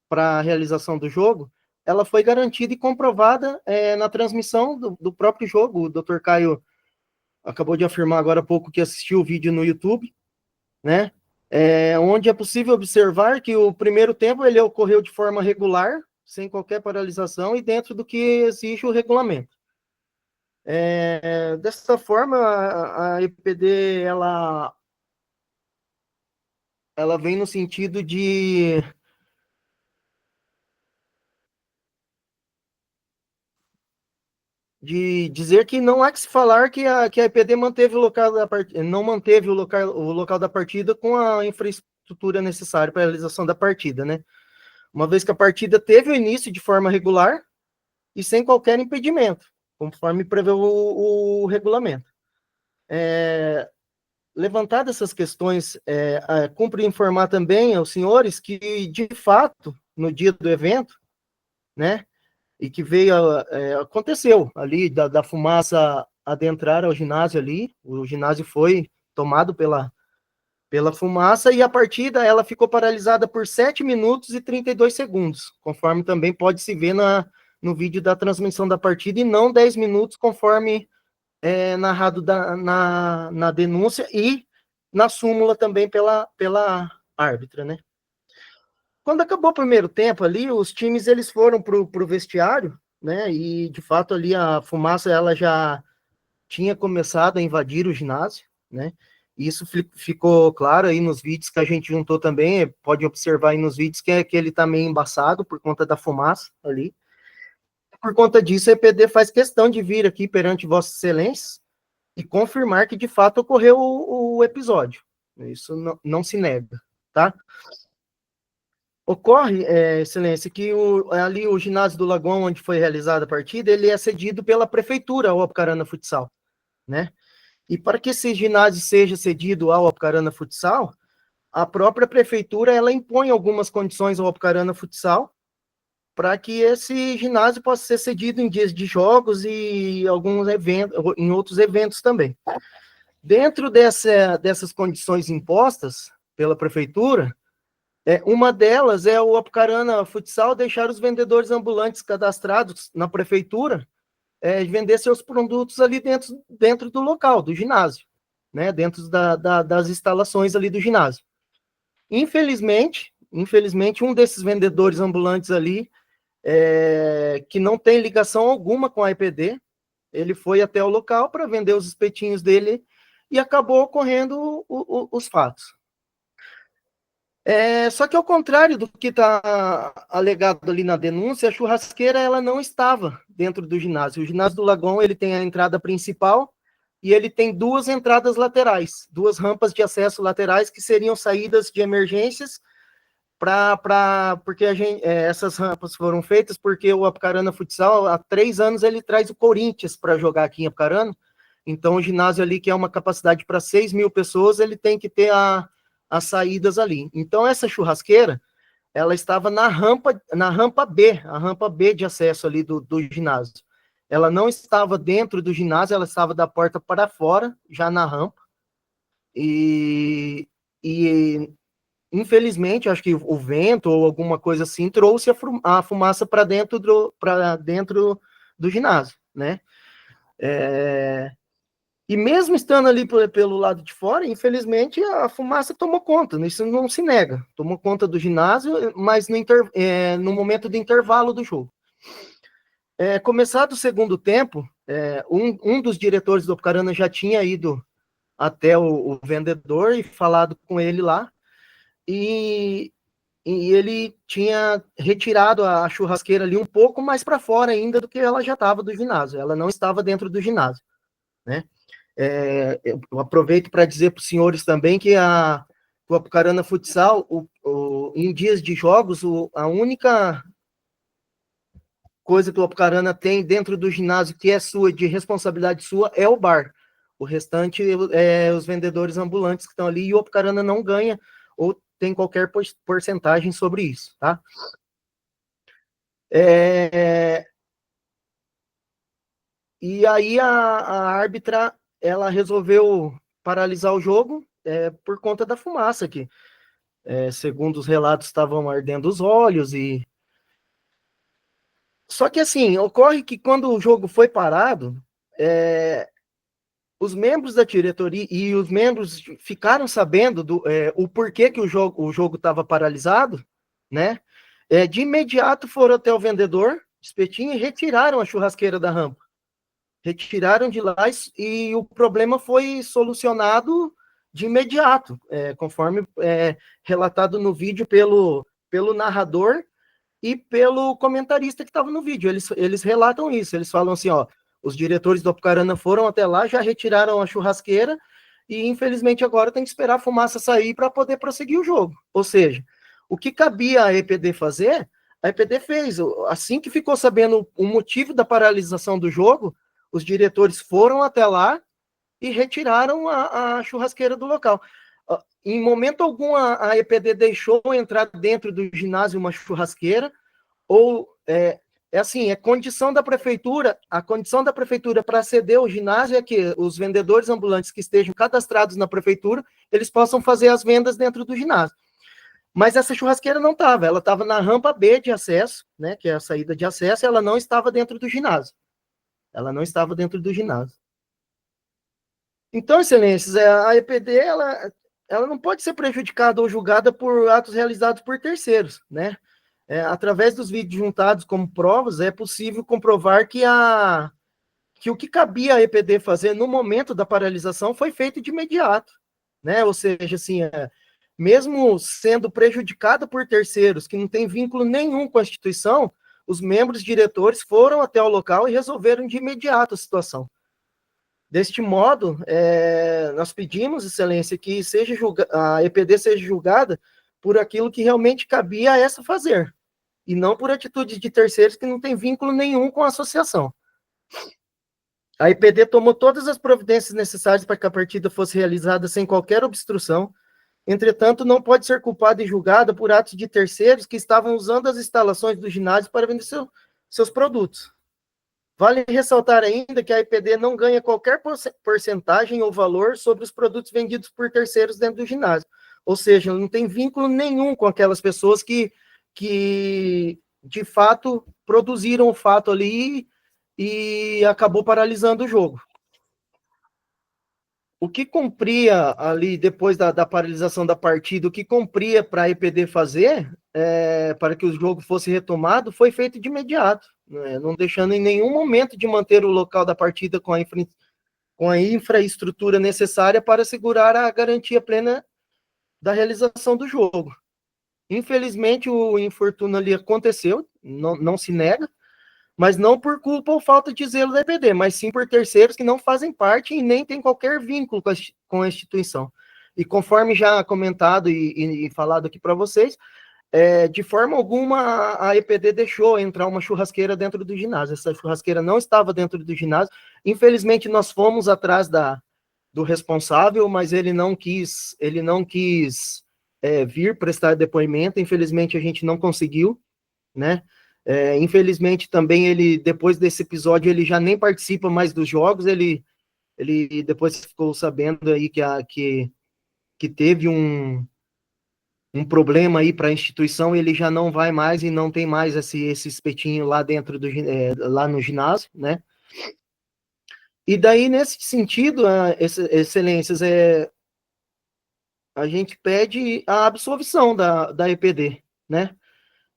para a realização do jogo, ela foi garantida e comprovada na transmissão do próprio jogo. O Dr. Caio acabou de afirmar agora há pouco que assistiu o vídeo no YouTube, né? Onde é possível observar que o primeiro tempo ele ocorreu de forma regular, sem qualquer paralisação e dentro do que exige o regulamento. Dessa forma, a EPD ela vem no sentido de dizer que não há que se falar que a EPD manteve o local da partida, não manteve o local da partida com a infraestrutura necessária para a realização da partida, né? Uma vez que a partida teve o início de forma regular e sem qualquer impedimento, conforme prevê o regulamento. Levantadas essas questões, cumpre informar também aos senhores que, de fato, no dia do evento, né? E que veio, aconteceu ali, da fumaça adentrar ao ginásio ali, o ginásio foi tomado pela fumaça, e a partida ela ficou paralisada por 7 minutos e 32 segundos, conforme também pode se ver no vídeo da transmissão da partida, e não 10 minutos, conforme narrado na denúncia e na súmula também pela árbitra, né? Quando acabou o primeiro tempo ali, os times eles foram pro vestiário, né? E de fato ali a fumaça ela já tinha começado a invadir o ginásio, né? Isso ficou claro aí nos vídeos que a gente juntou também, pode observar aí nos vídeos que ele tá meio embaçado por conta da fumaça ali. Por conta disso, a EPD faz questão de vir aqui perante Vossa Excelência e confirmar que de fato ocorreu o episódio. Isso não se nega, tá? Ocorre, Excelência, que ali o ginásio do Lagoão, onde foi realizada a partida, ele é cedido pela prefeitura ao Apucarana Futsal, né? E para que esse ginásio seja cedido ao Apucarana Futsal, a própria prefeitura, ela impõe algumas condições ao Apucarana Futsal para que esse ginásio possa ser cedido em dias de jogos e alguns eventos, em outros eventos também. Dentro dessas condições impostas pela prefeitura, uma delas é o Apucarana Futsal deixar os vendedores ambulantes cadastrados na prefeitura vender seus produtos ali dentro do local, do ginásio, né? Dentro das instalações ali do ginásio. Infelizmente, um desses vendedores ambulantes ali, que não tem ligação alguma com a EPD, ele foi até o local para vender os espetinhos dele e acabou ocorrendo os fatos. Só que ao contrário do que está alegado ali na denúncia, a churrasqueira ela não estava dentro do ginásio. O ginásio do Lagoão ele tem a entrada principal e ele tem 2 entradas laterais, 2 rampas de acesso laterais que seriam saídas de emergências porque essas rampas foram feitas porque o Apucarana Futsal, há 3 anos, ele traz o Corinthians para jogar aqui em Apucarana. Então o ginásio ali, que é uma capacidade para 6.000 pessoas, ele tem que ter as saídas ali. Então, essa churrasqueira, ela estava na rampa B, a rampa B de acesso ali do ginásio. Ela não estava dentro do ginásio, ela estava da porta para fora, já na rampa. E infelizmente, acho que o vento ou alguma coisa assim trouxe a fumaça para dentro do ginásio, né? E mesmo estando ali pelo lado de fora, infelizmente, a fumaça tomou conta, isso não se nega. Tomou conta do ginásio, mas no momento do intervalo do jogo. Começado o segundo tempo, um dos diretores do Apucarana já tinha ido até o vendedor e falado com ele lá, e ele tinha retirado a churrasqueira ali um pouco mais para fora ainda do que ela já estava do ginásio. Ela não estava dentro do ginásio, né? Eu aproveito para dizer para os senhores também que o Apucarana Futsal, em dias de jogos, a única coisa que o Apucarana tem dentro do ginásio que é de responsabilidade sua, é o bar. O restante os vendedores ambulantes que estão ali, e o Apucarana não ganha ou tem qualquer porcentagem sobre isso, tá? E aí a árbitra ela resolveu paralisar o jogo por conta da fumaça aqui. Segundo os relatos, estavam ardendo os olhos e... Só que assim, ocorre que quando o jogo foi parado, os membros da diretoria e os membros ficaram sabendo o porquê que o jogo estava paralisado, né? De imediato foram até o vendedor de espetinho e retiraram a churrasqueira da rampa. Retiraram de lá e o problema foi solucionado de imediato, conforme relatado no vídeo pelo narrador e pelo comentarista que estava no vídeo. Eles relatam isso, eles falam assim, ó, os diretores do Apucarana foram até lá, já retiraram a churrasqueira e infelizmente agora tem que esperar a fumaça sair para poder prosseguir o jogo. Ou seja, o que cabia a EPD fazer, a EPD fez. Assim que ficou sabendo o motivo da paralisação do jogo, os diretores foram até lá e retiraram a churrasqueira do local. Em momento algum, a EPD deixou entrar dentro do ginásio uma churrasqueira, ou É assim, é condição da prefeitura, a condição da prefeitura para ceder o ginásio é que os vendedores ambulantes que estejam cadastrados na prefeitura, eles possam fazer as vendas dentro do ginásio. Mas essa churrasqueira não estava, ela estava na rampa B de acesso, né, que é a saída de acesso, e ela não estava dentro do ginásio. Ela não estava dentro do ginásio. Então, excelências, a EPD, ela não pode ser prejudicada ou julgada por atos realizados por terceiros, né? Através dos vídeos juntados como provas, é possível comprovar que o que cabia à EPD fazer no momento da paralisação foi feito de imediato, né? Ou seja, assim, mesmo sendo prejudicada por terceiros que não tem vínculo nenhum com a instituição, os membros diretores foram até o local e resolveram de imediato a situação. Deste modo, nós pedimos, excelência, que a EPD seja julgada por aquilo que realmente cabia a essa fazer, e não por atitudes de terceiros que não têm vínculo nenhum com a associação. A EPD tomou todas as providências necessárias para que a partida fosse realizada sem qualquer obstrução, entretanto, não pode ser culpada e julgada por atos de terceiros que estavam usando as instalações do ginásio para vender seus produtos. Vale ressaltar ainda que a EPD não ganha qualquer porcentagem ou valor sobre os produtos vendidos por terceiros dentro do ginásio. Ou seja, não tem vínculo nenhum com aquelas pessoas que de fato produziram o fato ali e acabou paralisando o jogo. O que cumpria ali, depois da paralisação da partida, o que cumpria para a EPD fazer, para que o jogo fosse retomado, foi feito de imediato, né? Não deixando em nenhum momento de manter o local da partida com a infraestrutura necessária para assegurar a garantia plena da realização do jogo. Infelizmente, o infortúnio ali aconteceu, não se nega, mas não por culpa ou falta de zelo da EPD, mas sim por terceiros que não fazem parte e nem têm qualquer vínculo com a instituição. E conforme já comentado e falado aqui para vocês, de forma alguma a EPD deixou entrar uma churrasqueira dentro do ginásio. Essa churrasqueira não estava dentro do ginásio. Infelizmente, nós fomos atrás do responsável, mas ele não quis vir prestar depoimento. Infelizmente, a gente não conseguiu, né? Infelizmente, também, depois desse episódio, ele já nem participa mais dos jogos, ele depois ficou sabendo aí que teve um problema aí para a instituição, ele já não vai mais e não tem mais esse espetinho lá dentro lá no ginásio, né? E daí, nesse sentido, excelências, a gente pede a absolvição da EPD, né?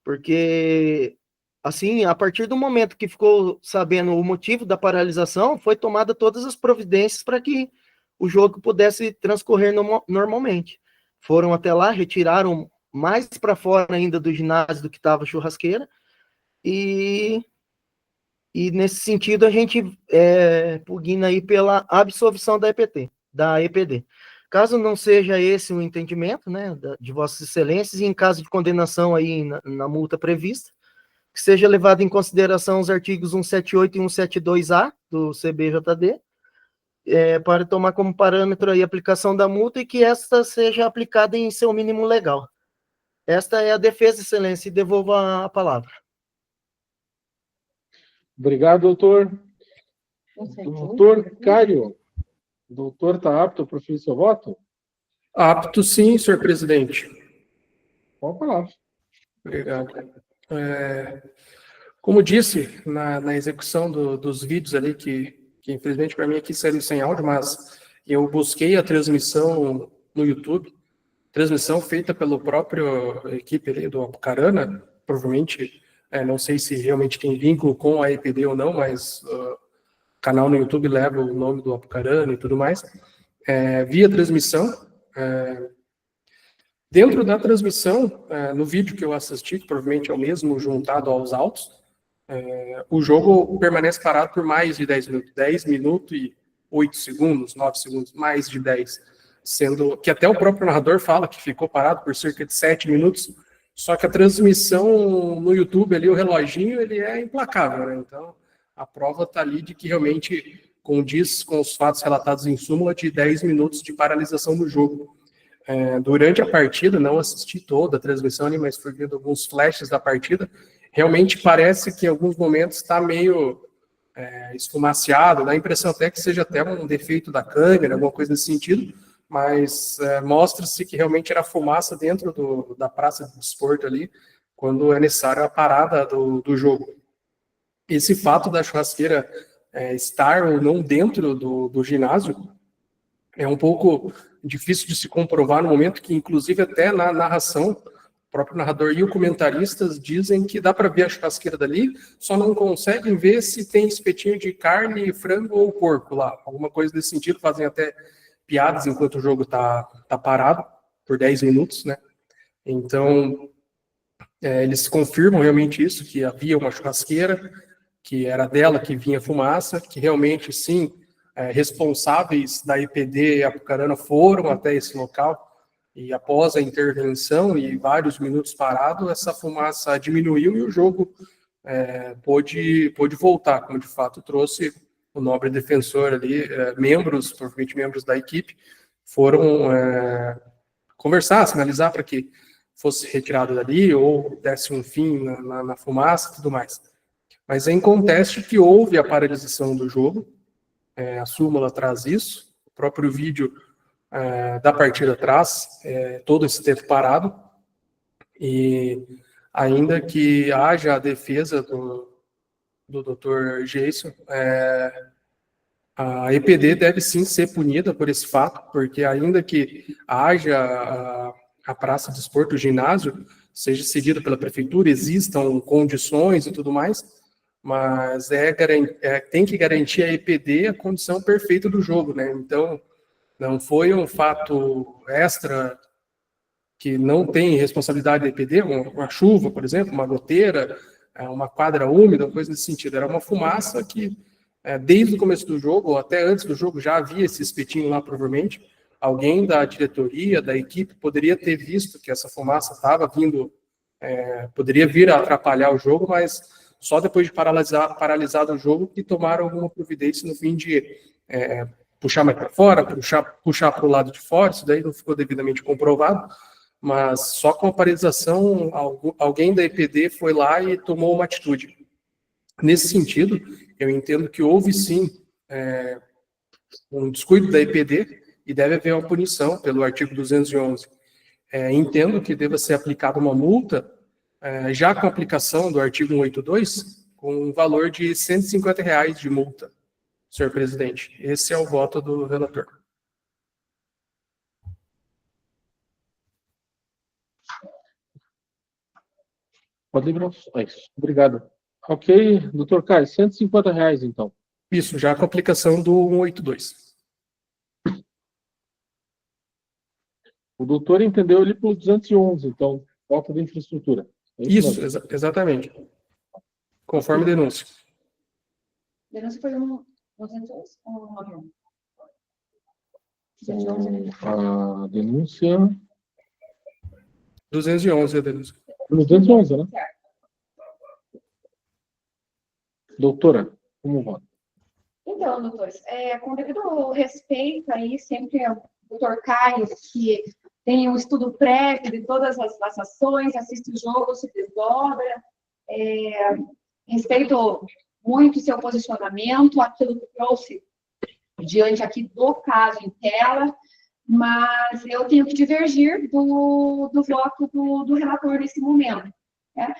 Porque, assim, a partir do momento que ficou sabendo o motivo da paralisação, foi tomada todas as providências para que o jogo pudesse transcorrer normalmente. Foram até lá, retiraram mais para fora ainda do ginásio do que estava a churrasqueira, e nesse sentido a gente pugna aí pela absolvição da EPD. Caso não seja esse o entendimento, né, de Vossas Excelências, e em caso de condenação aí na multa prevista, que seja levado em consideração os artigos 178 e 172A do CBJD, para tomar como parâmetro aí a aplicação da multa e que esta seja aplicada em seu mínimo legal. Esta é a defesa, Excelência, e devolvo a palavra. Obrigado, doutor. Doutor Cário, o doutor está apto a proferir seu voto? Apto, sim, senhor presidente. Com a palavra. Obrigado. Como disse, na execução dos vídeos ali, que infelizmente para mim aqui saiu sem áudio, mas eu busquei a transmissão no YouTube, transmissão feita pelo próprio equipe ali do Apucarana, provavelmente, não sei se realmente tem vínculo com a EPD ou não, mas o canal no YouTube leva o nome do Apucarana e tudo mais, via transmissão. Dentro da transmissão, no vídeo que eu assisti, que provavelmente é o mesmo juntado aos autos, o jogo permanece parado por mais de 10 minutos, 10 minutos e 8 segundos, 9 segundos, mais de 10, sendo que até o próprio narrador fala que ficou parado por cerca de 7 minutos, só que a transmissão no YouTube ali, o reloginho, ele é implacável, né? Então, a prova está ali de que realmente condiz com os fatos relatados em súmula de 10 minutos de paralisação do jogo. Durante a partida, não assisti toda a transmissão ali, mas fui vendo alguns flashes da partida, realmente parece que em alguns momentos está meio esfumaciado, dá a impressão até que seja até um defeito da câmera, alguma coisa nesse sentido, mas mostra-se que realmente era fumaça dentro da praça de desporto ali, quando é necessária a parada do jogo. Esse fato da churrasqueira estar ou não dentro do ginásio é um pouco difícil de se comprovar no momento que, inclusive, até na narração, o próprio narrador e o comentaristas dizem que dá para ver a churrasqueira dali, só não conseguem ver se tem espetinho de carne, frango ou porco lá. Alguma coisa desse sentido, fazem até piadas enquanto o jogo tá parado, por 10 minutos, né? Então, eles confirmam realmente isso, que havia uma churrasqueira, que era dela que vinha fumaça, que realmente, sim, responsáveis da EPD e Apucarana foram até esse local, e após a intervenção e vários minutos parado, essa fumaça diminuiu e o jogo pôde voltar, como de fato trouxe o nobre defensor ali, provavelmente membros da equipe, foram conversar, sinalizar para que fosse retirado dali ou desse um fim na fumaça e tudo mais. Mas é inconteste que houve a paralisação do jogo, a súmula traz isso, o próprio vídeo da partida traz todo esse tempo parado, e ainda que haja a defesa do Dr. Jason, a EPD deve sim ser punida por esse fato, porque ainda que haja a praça de desporto, o ginásio, seja cedida pela prefeitura, existam condições e tudo mais, mas tem que garantir a EPD a condição perfeita do jogo, né? Então, não foi um fato extra que não tem responsabilidade da EPD, uma chuva, por exemplo, uma goteira, uma quadra úmida, uma coisa nesse sentido. Era uma fumaça que, desde o começo do jogo, ou até antes do jogo, já havia esse espetinho lá, provavelmente. Alguém da diretoria, da equipe, poderia ter visto que essa fumaça estava vindo, poderia vir a atrapalhar o jogo, mas só depois de paralisado o jogo que tomaram alguma providência no fim de puxar mais para fora, puxar para o lado de fora. Isso daí não ficou devidamente comprovado, mas só com a paralisação, alguém da EPD foi lá e tomou uma atitude. Nesse sentido, eu entendo que houve sim um descuido da EPD e deve haver uma punição pelo artigo 211. Entendo que deva ser aplicada uma multa, já com a aplicação do artigo 182, com um valor de R$ 150 de multa, senhor presidente. Esse é o voto do relator. Pode liberar. Isso. Obrigado. Ok, doutor Caio, R$ 150, então. Isso, já com a aplicação do 182. O doutor entendeu ali pelo 211, então, falta de infraestrutura. Isso, exatamente. Conforme denúncia. Denúncia foi 211 ou 91? A denúncia... 211 a denúncia. 211, né? Doutora, como vai? Então, doutores, com devido respeito aí, sempre ao doutor Caio, que tem um estudo prévio de todas as ações, assiste o jogo, se desdobra, respeito muito o seu posicionamento, aquilo que trouxe diante aqui do caso em tela, mas eu tenho que divergir do voto do relator nesse momento, né?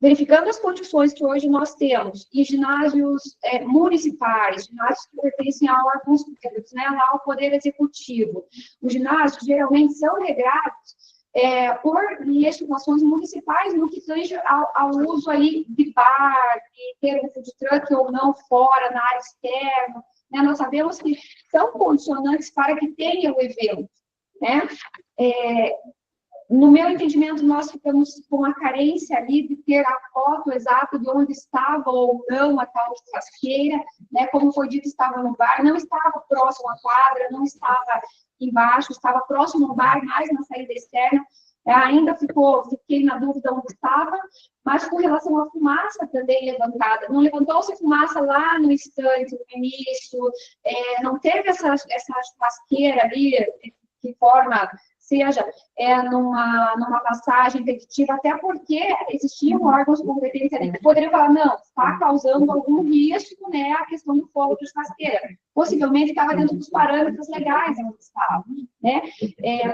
Verificando as condições que hoje nós temos, em ginásios municipais, ginásios que pertencem a órgãos públicos, né, lá ao Poder Executivo, os ginásios geralmente são regrados por legislações municipais no que tange ao uso aí de bar, de ter um food truck ou não fora, na área externa, né? Nós sabemos que são condicionantes para que tenha o evento, né? No meu entendimento, nós ficamos com a carência ali de ter a foto exata de onde estava ou não a tal churrasqueira, né? Como foi dito, estava no bar, não estava próximo à quadra, não estava embaixo, estava próximo ao bar, mais na saída externa. Ainda fiquei na dúvida onde estava, mas com relação à fumaça também levantada. Não levantou-se fumaça lá no estande, no início, não teve essa churrasqueira ali, que forma seja numa passagem petitiva, até porque existiam órgãos competentes ali que poderiam falar, não, está causando algum risco, né, a questão do fogo de churrasqueira. Possivelmente estava dentro dos parâmetros legais onde estava, né?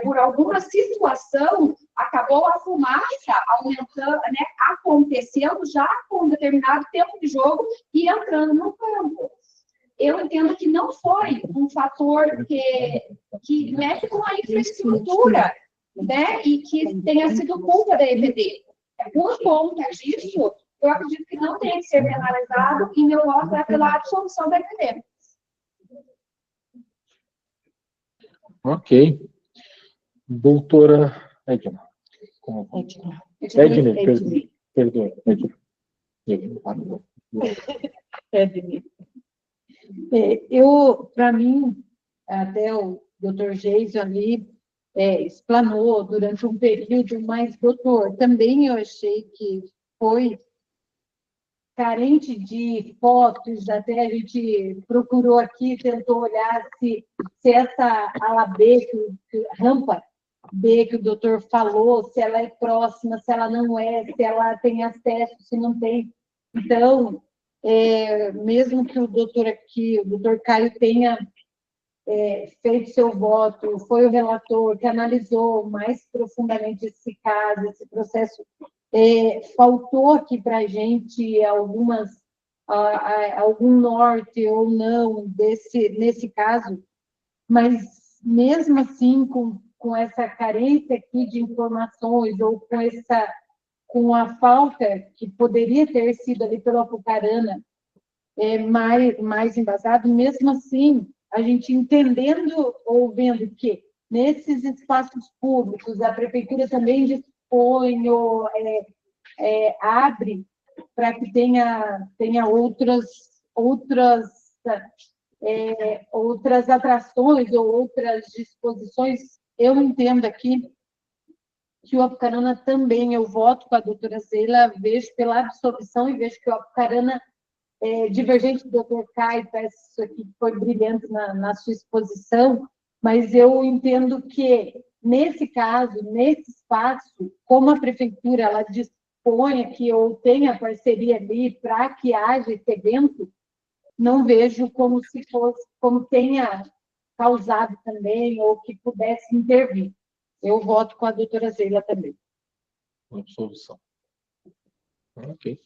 Por alguma situação, acabou a fumaça aumentando, né, acontecendo já com um determinado tempo de jogo e entrando no campo. Eu entendo que não foi um fator que mexe com a infraestrutura, né, e que tenha sido culpa da EPD. Por conta disso, eu acredito que não tem que ser penalizado e meu voto é pela absolução da EPD. Ok. Doutora Edna. Edna, perdoe. Edna. Para mim, até o doutor Geison ali explanou durante um período, mas, doutor, também eu achei que foi carente de fotos, até a gente procurou aqui, tentou olhar se essa ala B, rampa B que o doutor falou, se ela é próxima, se ela não é, se ela tem acesso, se não tem. Então, mesmo que o doutor Caio tenha feito seu voto, foi o relator que analisou mais profundamente esse caso, esse processo, faltou aqui para a gente algum norte ou não nesse caso, mas mesmo assim, com essa carência aqui de informações ou com a falta que poderia ter sido ali pelo Apucarana mais embasado, mesmo assim, a gente entendendo ou vendo que nesses espaços públicos a prefeitura também dispõe ou abre para que tenha outras atrações ou outras disposições. Eu entendo aqui que o Apucarana também, eu voto com a doutora Zeila, vejo pela absolvição e vejo que o Apucarana, divergente do doutor Caio, isso aqui foi brilhante na sua exposição, mas eu entendo que, nesse caso, nesse espaço, como a prefeitura ela dispõe aqui ou tem a parceria ali para que haja esse evento, não vejo como se fosse, como tenha causado também ou que pudesse intervir. Eu voto com a doutora Zeila também. Absolvição. Ok.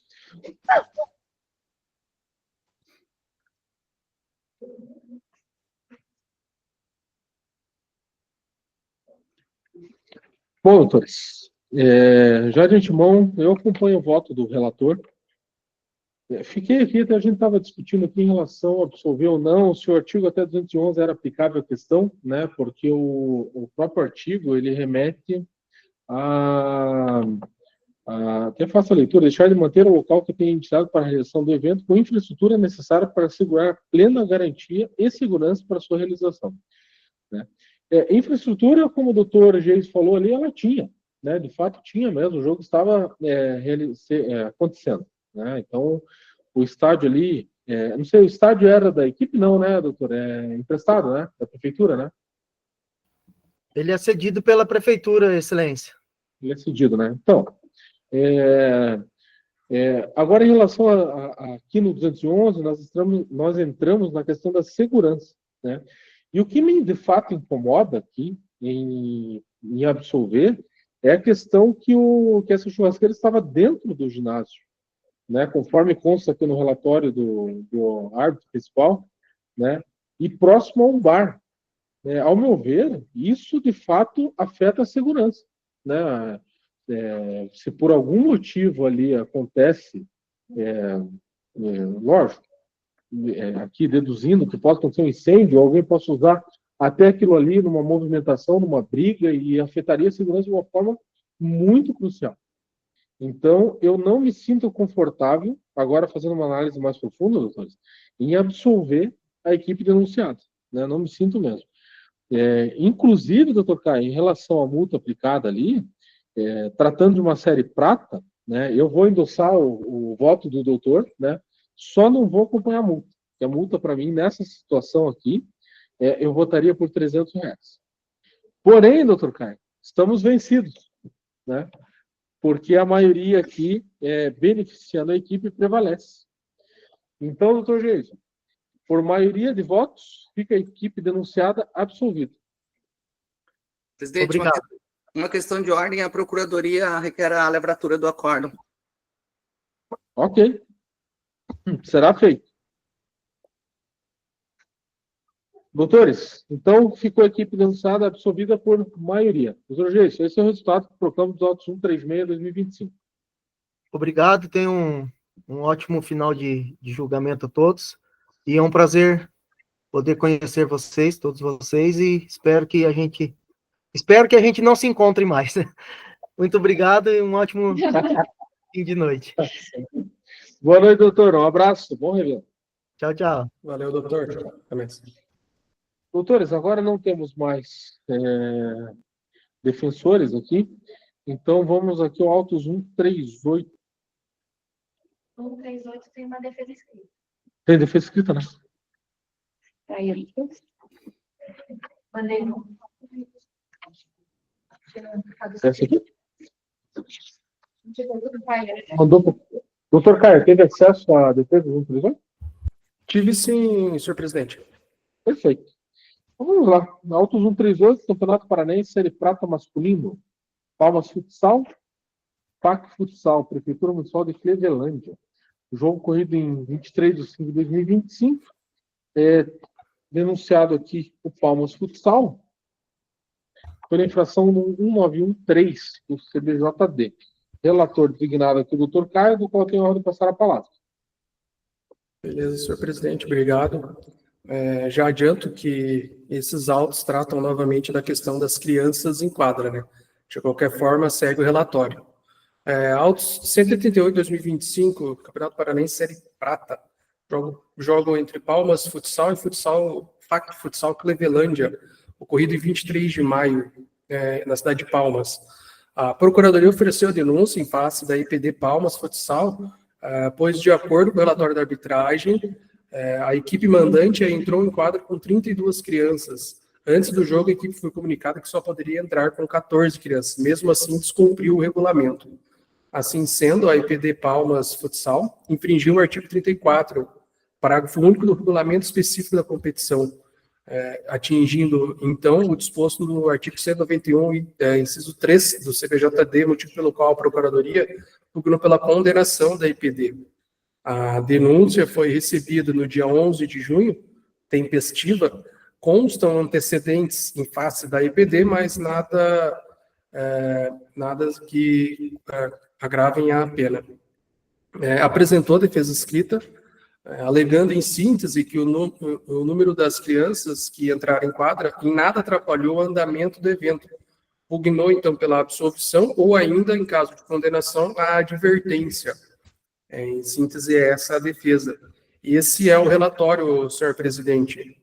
Bom, doutores, já de antemão, eu acompanho o voto do relator. Fiquei aqui, até a gente estava discutindo aqui em relação a absolver ou não, se o artigo até 211 era aplicável à questão, né, porque o próprio artigo, ele remete até faço a leitura, deixar de manter o local que tenha indicado para a realização do evento com infraestrutura necessária para assegurar plena garantia e segurança para sua realização. Né? Infraestrutura, como o doutor Geis falou ali, ela tinha, né? De fato tinha mesmo, o jogo estava acontecendo. Né? Então, o estádio ali, não sei, o estádio era da equipe? Não, né, doutor? É emprestado, né? Da prefeitura, né? Ele é cedido pela prefeitura, excelência. Ele é cedido, né? Então, agora, em relação aqui no 211, nós entramos na questão da segurança, né? E o que me, de fato, incomoda aqui em absolver é a questão que essa churrasqueira estava dentro do ginásio, né? Conforme consta aqui no relatório do árbitro principal, né? E próximo a um bar. Ao meu ver, isso, de fato, afeta a segurança, né? Se por algum motivo ali acontece, lógico, aqui deduzindo que pode acontecer um incêndio, alguém possa usar até aquilo ali numa movimentação, numa briga, e afetaria a segurança de uma forma muito crucial. Então, eu não me sinto confortável, agora fazendo uma análise mais profunda, doutores, em absolver a equipe denunciada. Né? Não me sinto mesmo. Inclusive, doutor Caio, em relação à multa aplicada ali, tratando de uma série prata, né, eu vou endossar o voto do doutor, né, só não vou acompanhar a multa. Porque a multa, para mim, nessa situação aqui, eu votaria por R$300. Porém, doutor Caio, estamos vencidos, né? Porque a maioria aqui, beneficiando a equipe, prevalece. Então, doutor Geison, por maioria de votos, fica a equipe denunciada absolvida. Presidente, Obrigado. uma questão de ordem, a Procuradoria requer a lavratura do acórdão. Ok. Será feito. Doutores, então ficou a equipe denunciada absolvida por maioria. Doutor Geison, esse é o resultado que proclamo dos autos 136/2025. Obrigado, tenha um ótimo final de julgamento a todos. E é um prazer poder conhecer vocês, todos vocês, e espero que a gente não se encontre mais. Muito obrigado e um ótimo fim de noite. Boa noite, doutor. Um abraço. Bom revelo. Tchau, tchau. Valeu, doutor. Até mais. Doutores, agora não temos mais defensores aqui, então vamos aqui ao autos 138. 138 tem uma defesa escrita. Tem defesa escrita, né? Tá aí. Mandei no. Essa aqui? Mandou pro... Doutor Caio, teve acesso à defesa do 138? Tive sim, senhor presidente. Perfeito. Então, vamos lá. Autos 138, Campeonato Paranaense, Série Prata Masculino. Palmas Futsal, PAC Futsal, Prefeitura Municipal de Clevelândia. Jogo corrido em 23/5/2025. Denunciado aqui o Palmas Futsal pela infração 1913 do CBJD. Relator designado aqui o doutor Caio, do qual tenho a ordem de passar a palavra. Beleza, senhor presidente, obrigado. Já adianto que esses autos tratam novamente da questão das crianças em quadra, né? De qualquer forma, segue o relatório. Autos 188/2025, Campeonato Paranaense Série Prata. Jogam entre Palmas Futsal e FAC Futsal Clevelândia, ocorrido em 23 de maio, na cidade de Palmas. A Procuradoria ofereceu a denúncia em face da IPD Palmas Futsal, pois, de acordo com o relatório da arbitragem, a equipe mandante entrou em quadra com 32 crianças. Antes do jogo, a equipe foi comunicada que só poderia entrar com 14 crianças. Mesmo assim, descumpriu o regulamento. Assim sendo, a IPD Palmas Futsal infringiu o artigo 34, parágrafo único do regulamento específico da competição, atingindo, então, o disposto no artigo 191, inciso 3 do CBJD, motivo pelo qual a Procuradoria pugnou pela condenação da IPD. A denúncia foi recebida no dia 11 de junho, tempestiva, constam antecedentes em face da IPD, mas nada que agravem a pena. Apresentou a defesa escrita, alegando em síntese que o número das crianças que entraram em quadra em nada atrapalhou o andamento do evento. Pugnou, então, pela absolvição ou ainda, em caso de condenação, a advertência. Em síntese, é essa a defesa. E esse é o relatório, senhor presidente.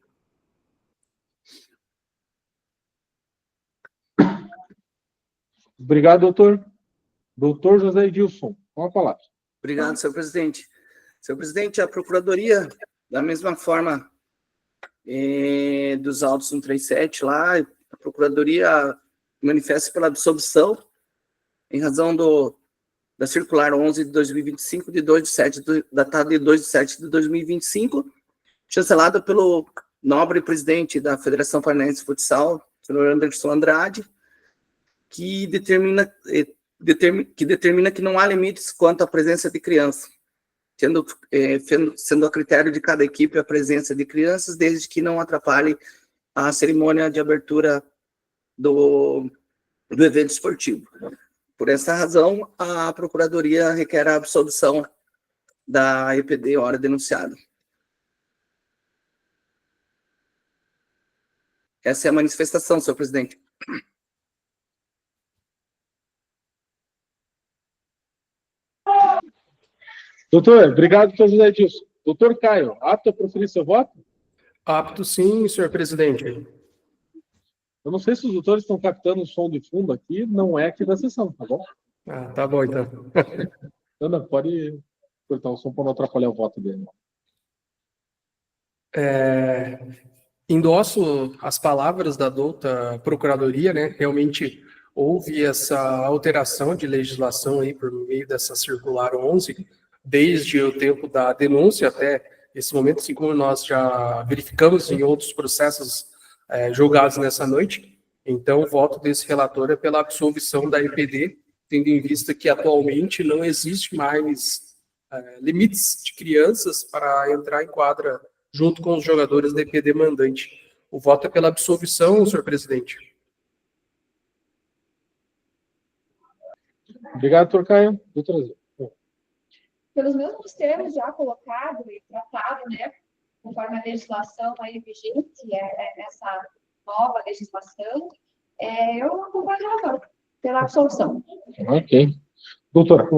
Obrigado, doutor. Doutor José Edilson, com a palavra. Obrigado, senhor presidente. Senhor presidente, a Procuradoria, da mesma forma dos autos 137 lá, a Procuradoria manifesta pela absolvição em razão da circular 11 de 2025, de 2 de 7, datada de 2 de 7 de 2025, chancelada pelo nobre presidente da Federação Paranaense de Futsal, senhor Anderson Andrade, que determina que não há limites quanto à presença de crianças, sendo a critério de cada equipe a presença de crianças, desde que não atrapalhe a cerimônia de abertura do evento esportivo. Por essa razão, a Procuradoria requer a absolvição da EPD hora denunciada. Essa é a manifestação, senhor presidente. Doutor, obrigado, doutor José Edilson. Doutor Caio, apto a proferir seu voto? Apto sim, senhor presidente. Eu não sei se os doutores estão captando o som de fundo aqui, não é aqui da sessão, tá bom? Tá bom, então. Ana, pode cortar o som para não atrapalhar o voto dele. Endosso as palavras da douta Procuradoria, né? Realmente houve essa alteração de legislação aí por meio dessa circular 11, desde o tempo da denúncia até esse momento, assim como nós já verificamos em outros processos julgados nessa noite. Então, o voto desse relator é pela absolvição da EPD, tendo em vista que atualmente não existe mais limites de crianças para entrar em quadra junto com os jogadores da EPD mandante. O voto é pela absolvição, senhor presidente. Obrigado, doutor Caio. Doutora Zé. Pelos mesmos termos já colocado e tratado, né, conforme a legislação aí vigente, essa nova legislação, eu acompanho o relator pela absolução. Ok. Doutora,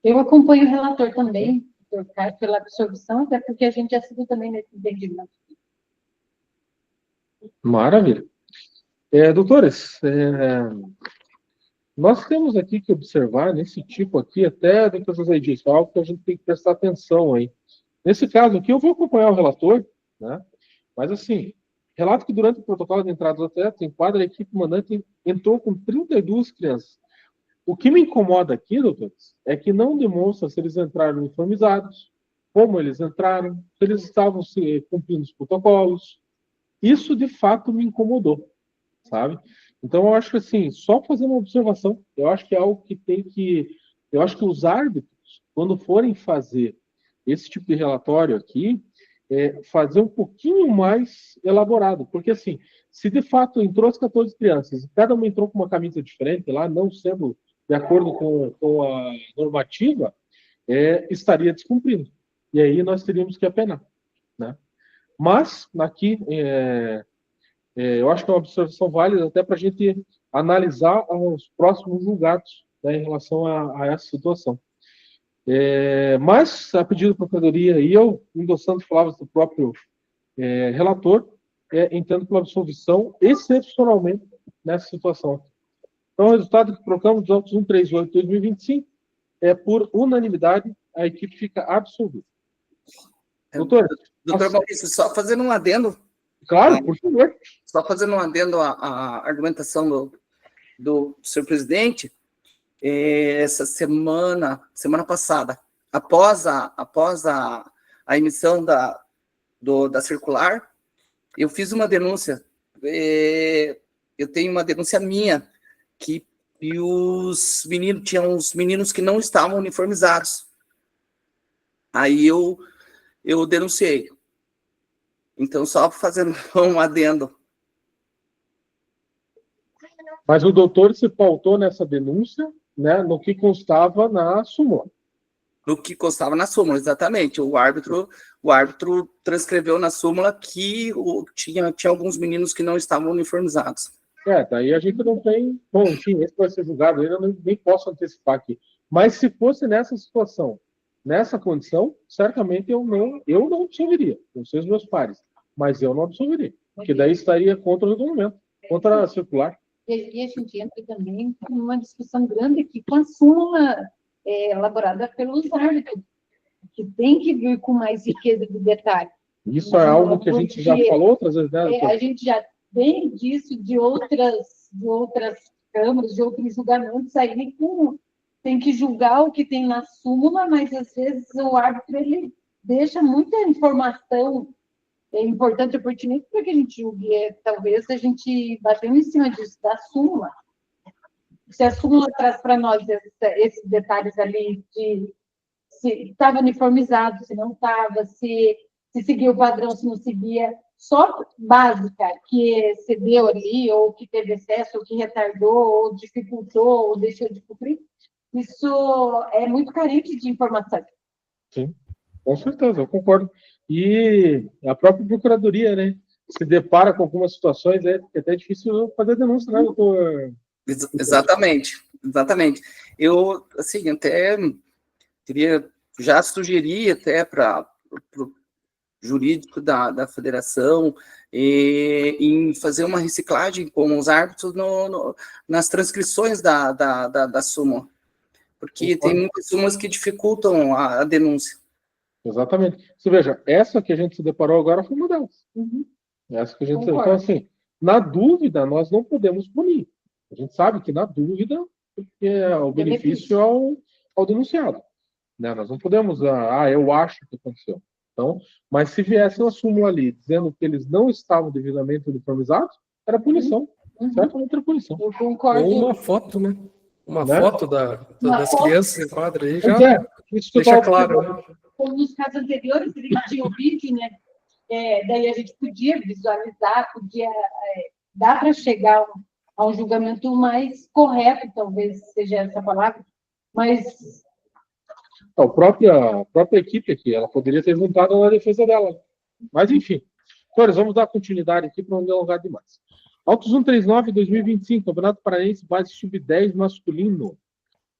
Eu acompanho o relator também, doutor Caio, pela absolvição, até porque a gente já seguiu também nesse entendimento. maravilha. Doutores, nós temos aqui que observar, nesse tipo aqui, até, doutor José disse, algo que a gente tem que prestar atenção aí. Nesse caso aqui, eu vou acompanhar o relator, né? Mas, assim, relato que durante o protocolo de entrada do atletas, em quadra, a equipe mandante entrou com 32 crianças. O que me incomoda aqui, doutores, é que não demonstra se eles entraram uniformizados, como eles entraram, se eles estavam cumprindo os protocolos. Isso, de fato, me incomodou, sabe? Então, eu acho que, assim, só fazendo uma observação, eu acho que é algo que tem que... Eu acho que os árbitros, quando forem fazer esse tipo de relatório aqui, fazer um pouquinho mais elaborado, porque, assim, se de fato entrou as 14 crianças e cada uma entrou com uma camisa diferente lá, não sendo de acordo com a normativa, estaria descumprindo. E aí nós teríamos que apenar, né? Mas, aqui, eu acho que é uma observação válida até para a gente analisar os próximos julgados, né, em relação a essa situação. Mas, a pedido da Procuradoria, e eu, endossando as palavras do próprio relator, entendo pela absolvição, excepcionalmente, nessa situação. Então, o resultado que trocamos dos autos 138 de 2025 por unanimidade, a equipe fica absolvida. Doutor? Doutor Maurício, só fazendo um adendo. Claro, por favor. Só fazendo um adendo à argumentação do senhor presidente, essa semana passada, após a emissão da circular, eu fiz uma denúncia. Eu tenho uma denúncia minha, que tinha uns meninos que não estavam uniformizados. Aí eu denunciei. Então, só fazendo um adendo. Mas o doutor se pautou nessa denúncia, né, no que constava na súmula. No que constava na súmula, exatamente. O árbitro transcreveu na súmula que tinha alguns meninos que não estavam uniformizados. Daí a gente não tem... Bom, enfim, esse vai ser julgado, eu nem posso antecipar aqui. Mas se fosse nessa situação, nessa condição, certamente eu não absolveria, não sei os meus pares, mas eu não absolveria, porque daí estaria contra o regulamento, contra a circular. E a gente entra também numa discussão grande aqui com a súmula elaborada pelos árbitros, que tem que vir com mais riqueza de detalhe. Isso é algo que a gente já falou outras vezes, né? A gente já tem disso de outras câmaras, de outros julgamentos, aí tem que julgar o que tem na súmula, mas às vezes o árbitro ele deixa muita informação importante e pertinente para que a gente julgue. Talvez a gente batendo em cima disso, da súmula. Se a súmula traz para nós esses detalhes ali de se estava uniformizado, se não estava, se seguia o padrão, se não seguia, só básica que excedeu ali, ou que teve excesso, ou que retardou, ou dificultou, ou deixou de cumprir, isso é muito carente de informação. Sim, com certeza, eu concordo. E a própria Procuradoria, né, se depara com algumas situações, é até difícil fazer denúncia, né, doutor? Exatamente. Eu, assim, até já sugeri até para o jurídico da federação em fazer uma reciclagem com os árbitros nas transcrições da súmula, porque tem muitas súmulas que dificultam a denúncia. Exatamente. Você veja, essa que a gente se deparou agora foi uma delas. Essa que a gente, Concordo. então, assim, na dúvida, nós não podemos punir. A gente sabe que na dúvida, porque o benefício ao denunciado. Né? Nós não podemos, eu acho que aconteceu. Então, mas se viesse uma súmula ali dizendo que eles não estavam devidamente uniformizados, era punição. Certamente era punição. Eu concordo. Ou uma foto, né? Uma Né? foto das foto. crianças em quadra aí Pois já isso que eu deixa tava claro. observando. Né? Como nos casos anteriores, ele tinha o vídeo, né? Daí a gente podia visualizar, dá para chegar a um julgamento mais correto, talvez seja essa palavra, mas A própria equipe aqui, ela poderia ter juntado na defesa dela. Mas, enfim. Senhores, vamos dar continuidade aqui para não delongar demais. Autos 139, 2025, Campeonato Paraense, base sub-10 masculino.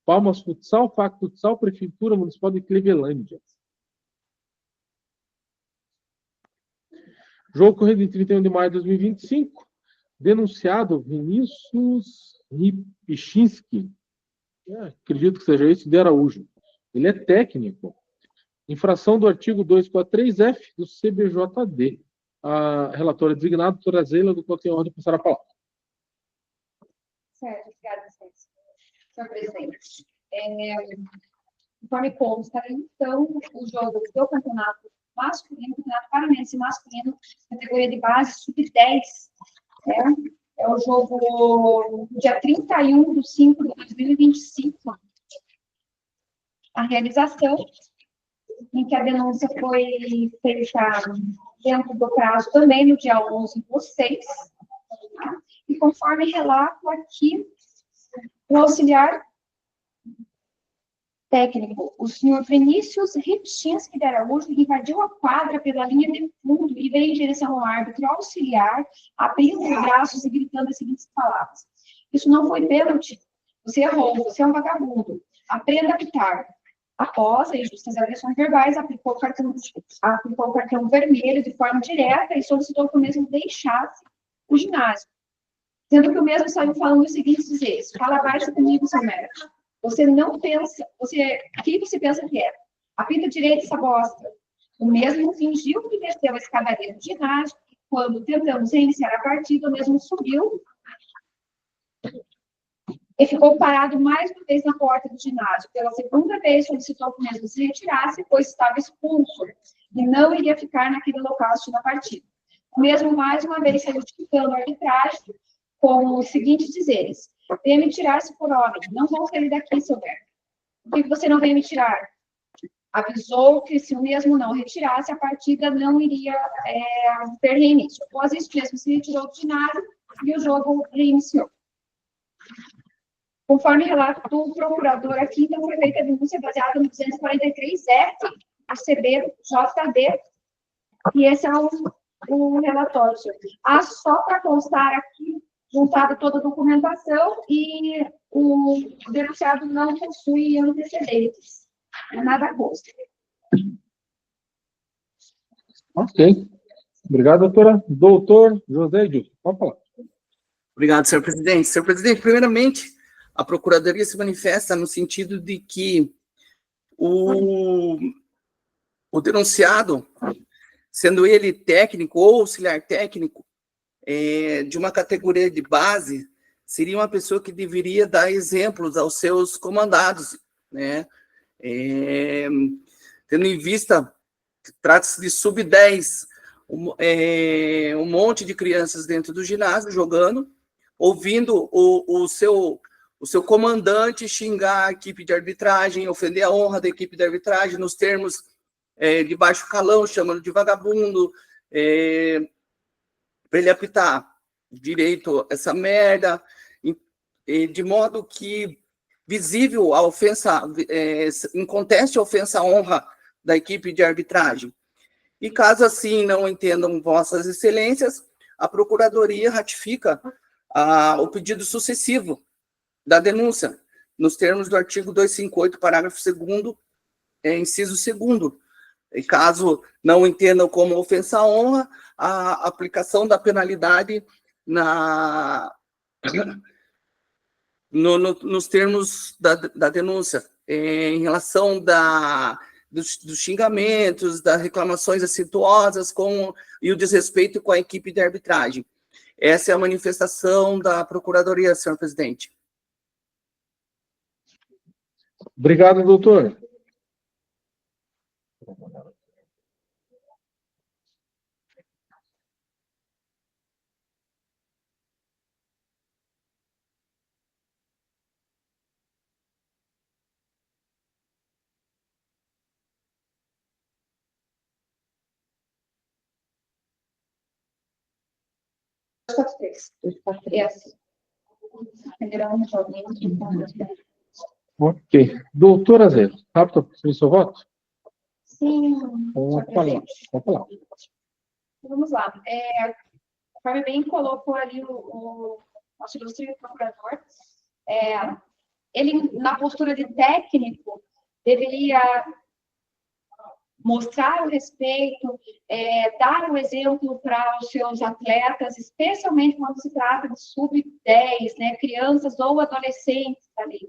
Palmas Futsal, FAC Futsal, Prefeitura Municipal de Clevelândia. Jogo corrido em 31 de maio de 2025. Denunciado Vinícius Ripichinski. Acredito que seja isso, de Araújo. Ele é técnico. Infração do artigo 243F do CBJD. A relatora designada, doutora Zeila, do qual tenho a ordem de passar a palavra. Certo, obrigada, senhor presidente. Conforme consta, então, o jogo do campeonato masculino, campeonato paranaense masculino, categoria de base sub-10, é o jogo dia 31 de 5 de 2025. A realização, em que a denúncia foi feita dentro do prazo também, no dia 11 de 6, tá? E conforme relato aqui, o auxiliar técnico, o senhor Vinícius Ripchinski de Araújo, invadiu a quadra pela linha de fundo e veio em direção ao árbitro auxiliar, abrindo os braços e gritando as seguintes palavras: isso não foi pênalti, você errou, você é um vagabundo, aprenda a apitar. Após as justas agressões verbais, aplicou o cartão vermelho de forma direta e solicitou que o mesmo deixasse o ginásio. Sendo que o mesmo saiu falando os seguintes dizeres: fala baixo comigo, seu médico. Você não pensa, quem você pensa que é? Apita direito essa bosta. O mesmo fingiu que desceu a escadaria do ginásio e quando tentamos reiniciar a partida, o mesmo subiu e ficou parado mais uma vez na porta do ginásio. Pela segunda vez, solicitou que o mesmo se retirasse, pois estava expulso e não iria ficar naquele local assistindo a partida. O mesmo, mais uma vez, saiu criticando a arbitragem com os seguintes dizeres: venha me tirar-se por homem, não vou sair daqui, seu Berto. Por que você não veio me tirar? Avisou que se o mesmo não retirasse, a partida não iria ter reinício. Após isso mesmo, se retirou do ginásio e o jogo reiniciou. Conforme relato do procurador aqui, então foi feita a denúncia baseada no 243F do CBJD, e esse é o relatório, senhor. Só para constar aqui, juntada toda a documentação, e o denunciado não possui antecedentes. Nada consta. Ok. Obrigado, doutora. Doutor José Edilson, pode falar. Obrigado, senhor presidente. Senhor presidente, primeiramente, a Procuradoria se manifesta no sentido de que o denunciado, sendo ele técnico ou auxiliar técnico de uma categoria de base, seria uma pessoa que deveria dar exemplos aos seus comandados, né? Tendo em vista que trata-se de sub-10, um monte de crianças dentro do ginásio jogando, ouvindo o seu comandante xingar a equipe de arbitragem, ofender a honra da equipe de arbitragem nos termos de baixo calão, chamando de vagabundo, para ele apitar direito essa merda, de modo que visível a ofensa, inconteste a ofensa à honra da equipe de arbitragem. E caso assim não entendam vossas excelências, a Procuradoria ratifica o pedido sucessivo da denúncia, nos termos do artigo 258, parágrafo 2º, inciso 2º. E caso não entendam como ofensa à honra, a aplicação da penalidade nos termos da denúncia, em relação dos xingamentos, das reclamações acentuosas e o desrespeito com a equipe de arbitragem. Essa é a manifestação da Procuradoria, senhor presidente. Obrigado, doutor. Ok. Doutora Zé, apta para o seu voto? Sim, Pode falar. Vamos lá. Conforme bem colocou ali o nosso ilustre procurador, ele, na postura de técnico, deveria mostrar o respeito, dar o exemplo para os seus atletas, especialmente quando se trata de sub-10, né, crianças ou adolescentes ali.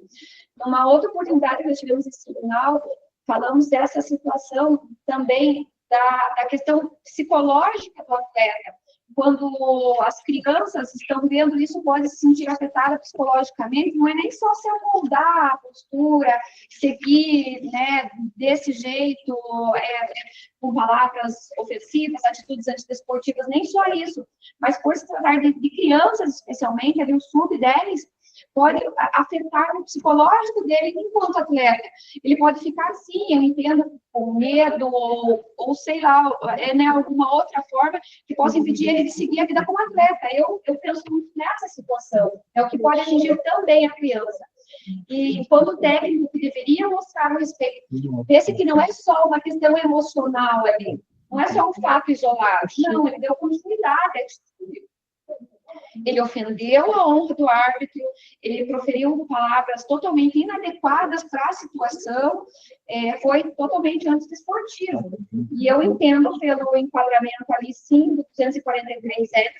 Numa outra oportunidade que nós tivemos esse tribunal, falamos dessa situação também da questão psicológica do atleta. Quando as crianças estão vendo isso, podem se sentir afetadas psicologicamente, não é nem só se amoldar a postura, seguir, né, desse jeito, com palavras ofensivas, atitudes antidesportivas, nem só isso, mas por se tratar de crianças, especialmente, ali o sub-10, pode afetar o psicológico dele enquanto atleta. Ele pode ficar, sim, eu entendo, com medo, ou sei lá, né, alguma outra forma que possa impedir ele de seguir a vida como atleta. Eu penso muito nessa situação. É o que pode atingir também a criança. E quando técnico que deveria mostrar o respeito, pense que não é só uma questão emocional ali, não é só um fato isolado, não, ele deu continuidade à atitude. Ele ofendeu a honra do árbitro, ele proferiu palavras totalmente inadequadas para a situação, foi totalmente antidesportivo. E eu entendo pelo enquadramento ali, sim, do 243F,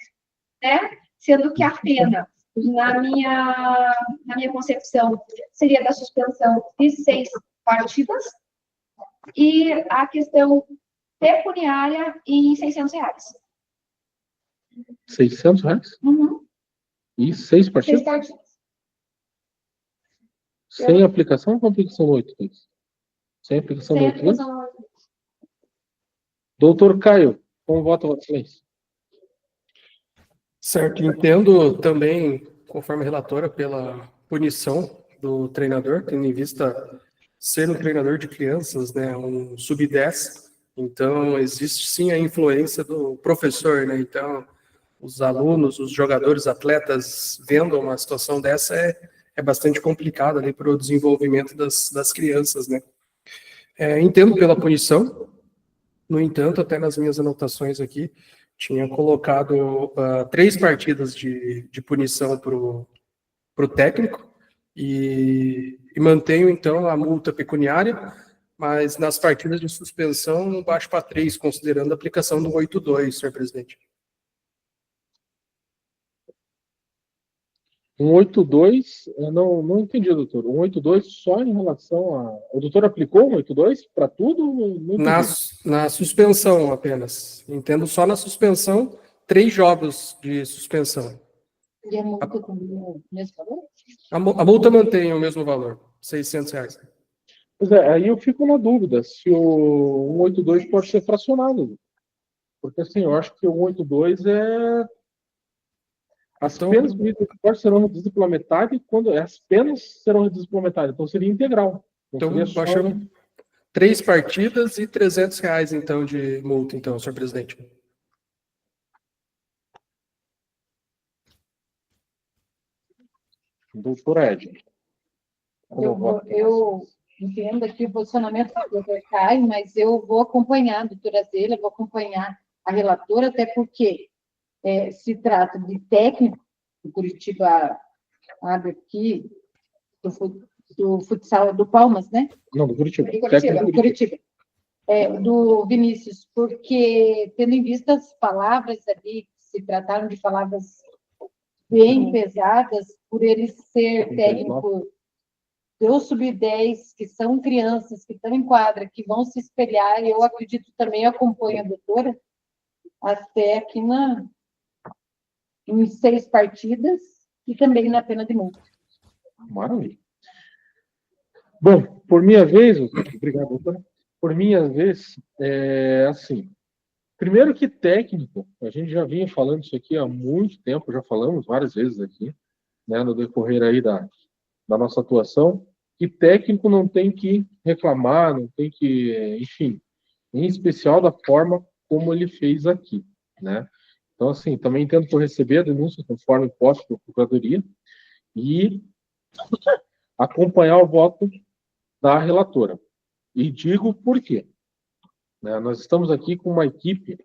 né? Sendo que a pena, na minha concepção, seria da suspensão de 6 partidas e a questão pecuniária em R$600. R$600? Uhum. E 6 partidas? 6 partidas. Sem aplicação ou com aplicação no 82? Sem aplicação no Sem 82? aplicação no 82. Doutor Caio, como vota o silêncio? Certo, entendo também, conforme a relatora, pela punição do treinador, tendo em vista ser um treinador de crianças, né, um sub-10, então existe sim a influência do professor, né, então os alunos, os jogadores, atletas, vendo uma situação dessa é bastante complicado ali para o desenvolvimento das crianças, né. Entendo pela punição, no entanto, até nas minhas anotações aqui, tinha colocado 3 partidas de punição para o técnico e mantenho, então, a multa pecuniária, mas nas partidas de suspensão, baixo para 3, considerando a aplicação do 82, senhor presidente. 182, eu não entendi, doutor. 182 só em relação a... O doutor aplicou 182 para tudo? Não entendi. Na suspensão apenas. Entendo só na suspensão, 3 jogos de suspensão. E a multa com o mesmo valor? A multa mantém o mesmo valor, R$600. Pois é, aí eu fico na dúvida se o 182 pode ser fracionado. Porque, assim, eu acho que o 182 As penas punitivas serão reduzidas pela metade quando as penas serão reduzidas pela metade. Então, seria integral. Então, baixando 3 partidas e R$300, então, de multa, então, senhor presidente. Doutora Edna. Eu entendo aqui o posicionamento do doutor Caio, mas eu vou acompanhar a doutora Zélia, vou acompanhar a relatora, até porque se trata de técnico, do Curitiba abre aqui, do futsal do Palmas, né? Não, do Curitiba. Do Curitiba. Do Vinícius, porque, tendo em vista as palavras ali, que se trataram de palavras bem pesadas, por ele ser técnico do Sub-10, que são crianças que estão em quadra, que vão se espelhar, e eu acredito também, acompanho a doutora, até aqui em 6 partidas, e também na pena de multa. Maravilha. Bom, por minha vez, obrigado, doutora. Por minha vez, assim, primeiro que técnico, a gente já vinha falando isso aqui há muito tempo, já falamos várias vezes aqui, né, no decorrer aí da nossa atuação, que técnico não tem que reclamar, não tem que, enfim, em especial da forma como ele fez aqui, né? Então, assim, também entendo por receber a denúncia conforme posto pela Procuradoria e acompanhar o voto da relatora. E digo por quê. Né? Nós estamos aqui com uma equipe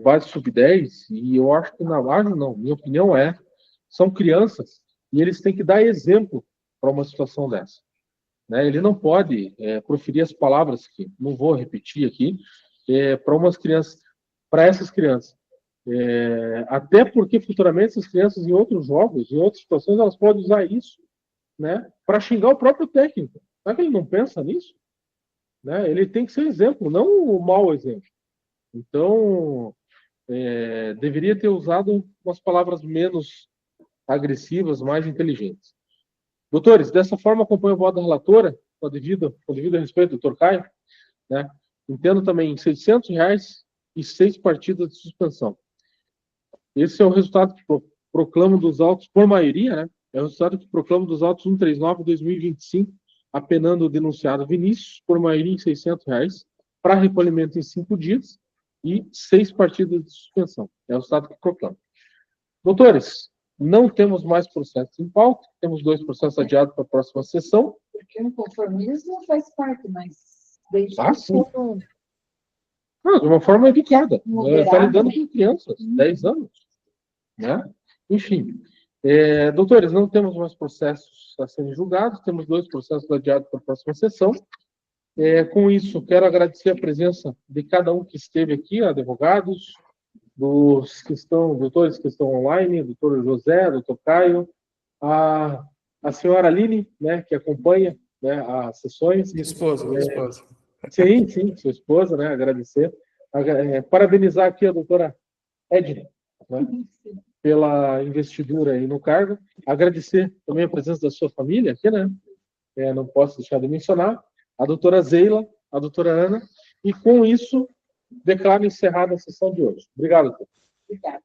base sub-10 e eu acho que na base, não, minha opinião são crianças e eles têm que dar exemplo para uma situação dessa. Né? Ele não pode proferir as palavras que não vou repetir aqui para essas crianças. Até porque futuramente essas crianças em outros jogos, em outras situações, elas podem usar isso, né, para xingar o próprio técnico. Será que ele não pensa nisso? Né? Ele tem que ser exemplo, não o mau exemplo. Então, deveria ter usado umas palavras menos agressivas, mais inteligentes. Doutores, dessa forma acompanho o voto da relatora, com devido respeito, doutor Caio, né? Entendo também R$600 e 6 partidas de suspensão. Esse é o resultado que proclamo dos autos, por maioria, né? É o resultado que proclamo dos autos 139/2025, apenando o denunciado Vinícius, por maioria em R$600, para recolhimento em 5 dias e 6 partidas de suspensão. É o resultado que proclamo. Doutores, não temos mais processos em pauta, temos 2 processos adiados para a próxima sessão. Porque o conformismo faz parte, mas desde sim. Não, de uma forma educada. Está lidando com crianças, 10 anos. Né? Enfim. Doutores, não temos mais processos a serem julgados, temos 2 processos adiados para a próxima sessão. Com isso, quero agradecer a presença de cada um que esteve aqui, advogados, doutores que estão online, doutor José, doutor Caio, a senhora Aline, né, que acompanha, né, as sessões. Minha esposa. Sim, sua esposa, né, agradecer. Parabenizar aqui a doutora Edna, né, pela investidura aí no cargo. Agradecer também a presença da sua família aqui, né, não posso deixar de mencionar, a doutora Zeila, a doutora Ana, e com isso declaro encerrada a sessão de hoje. Obrigado, doutor. Obrigada.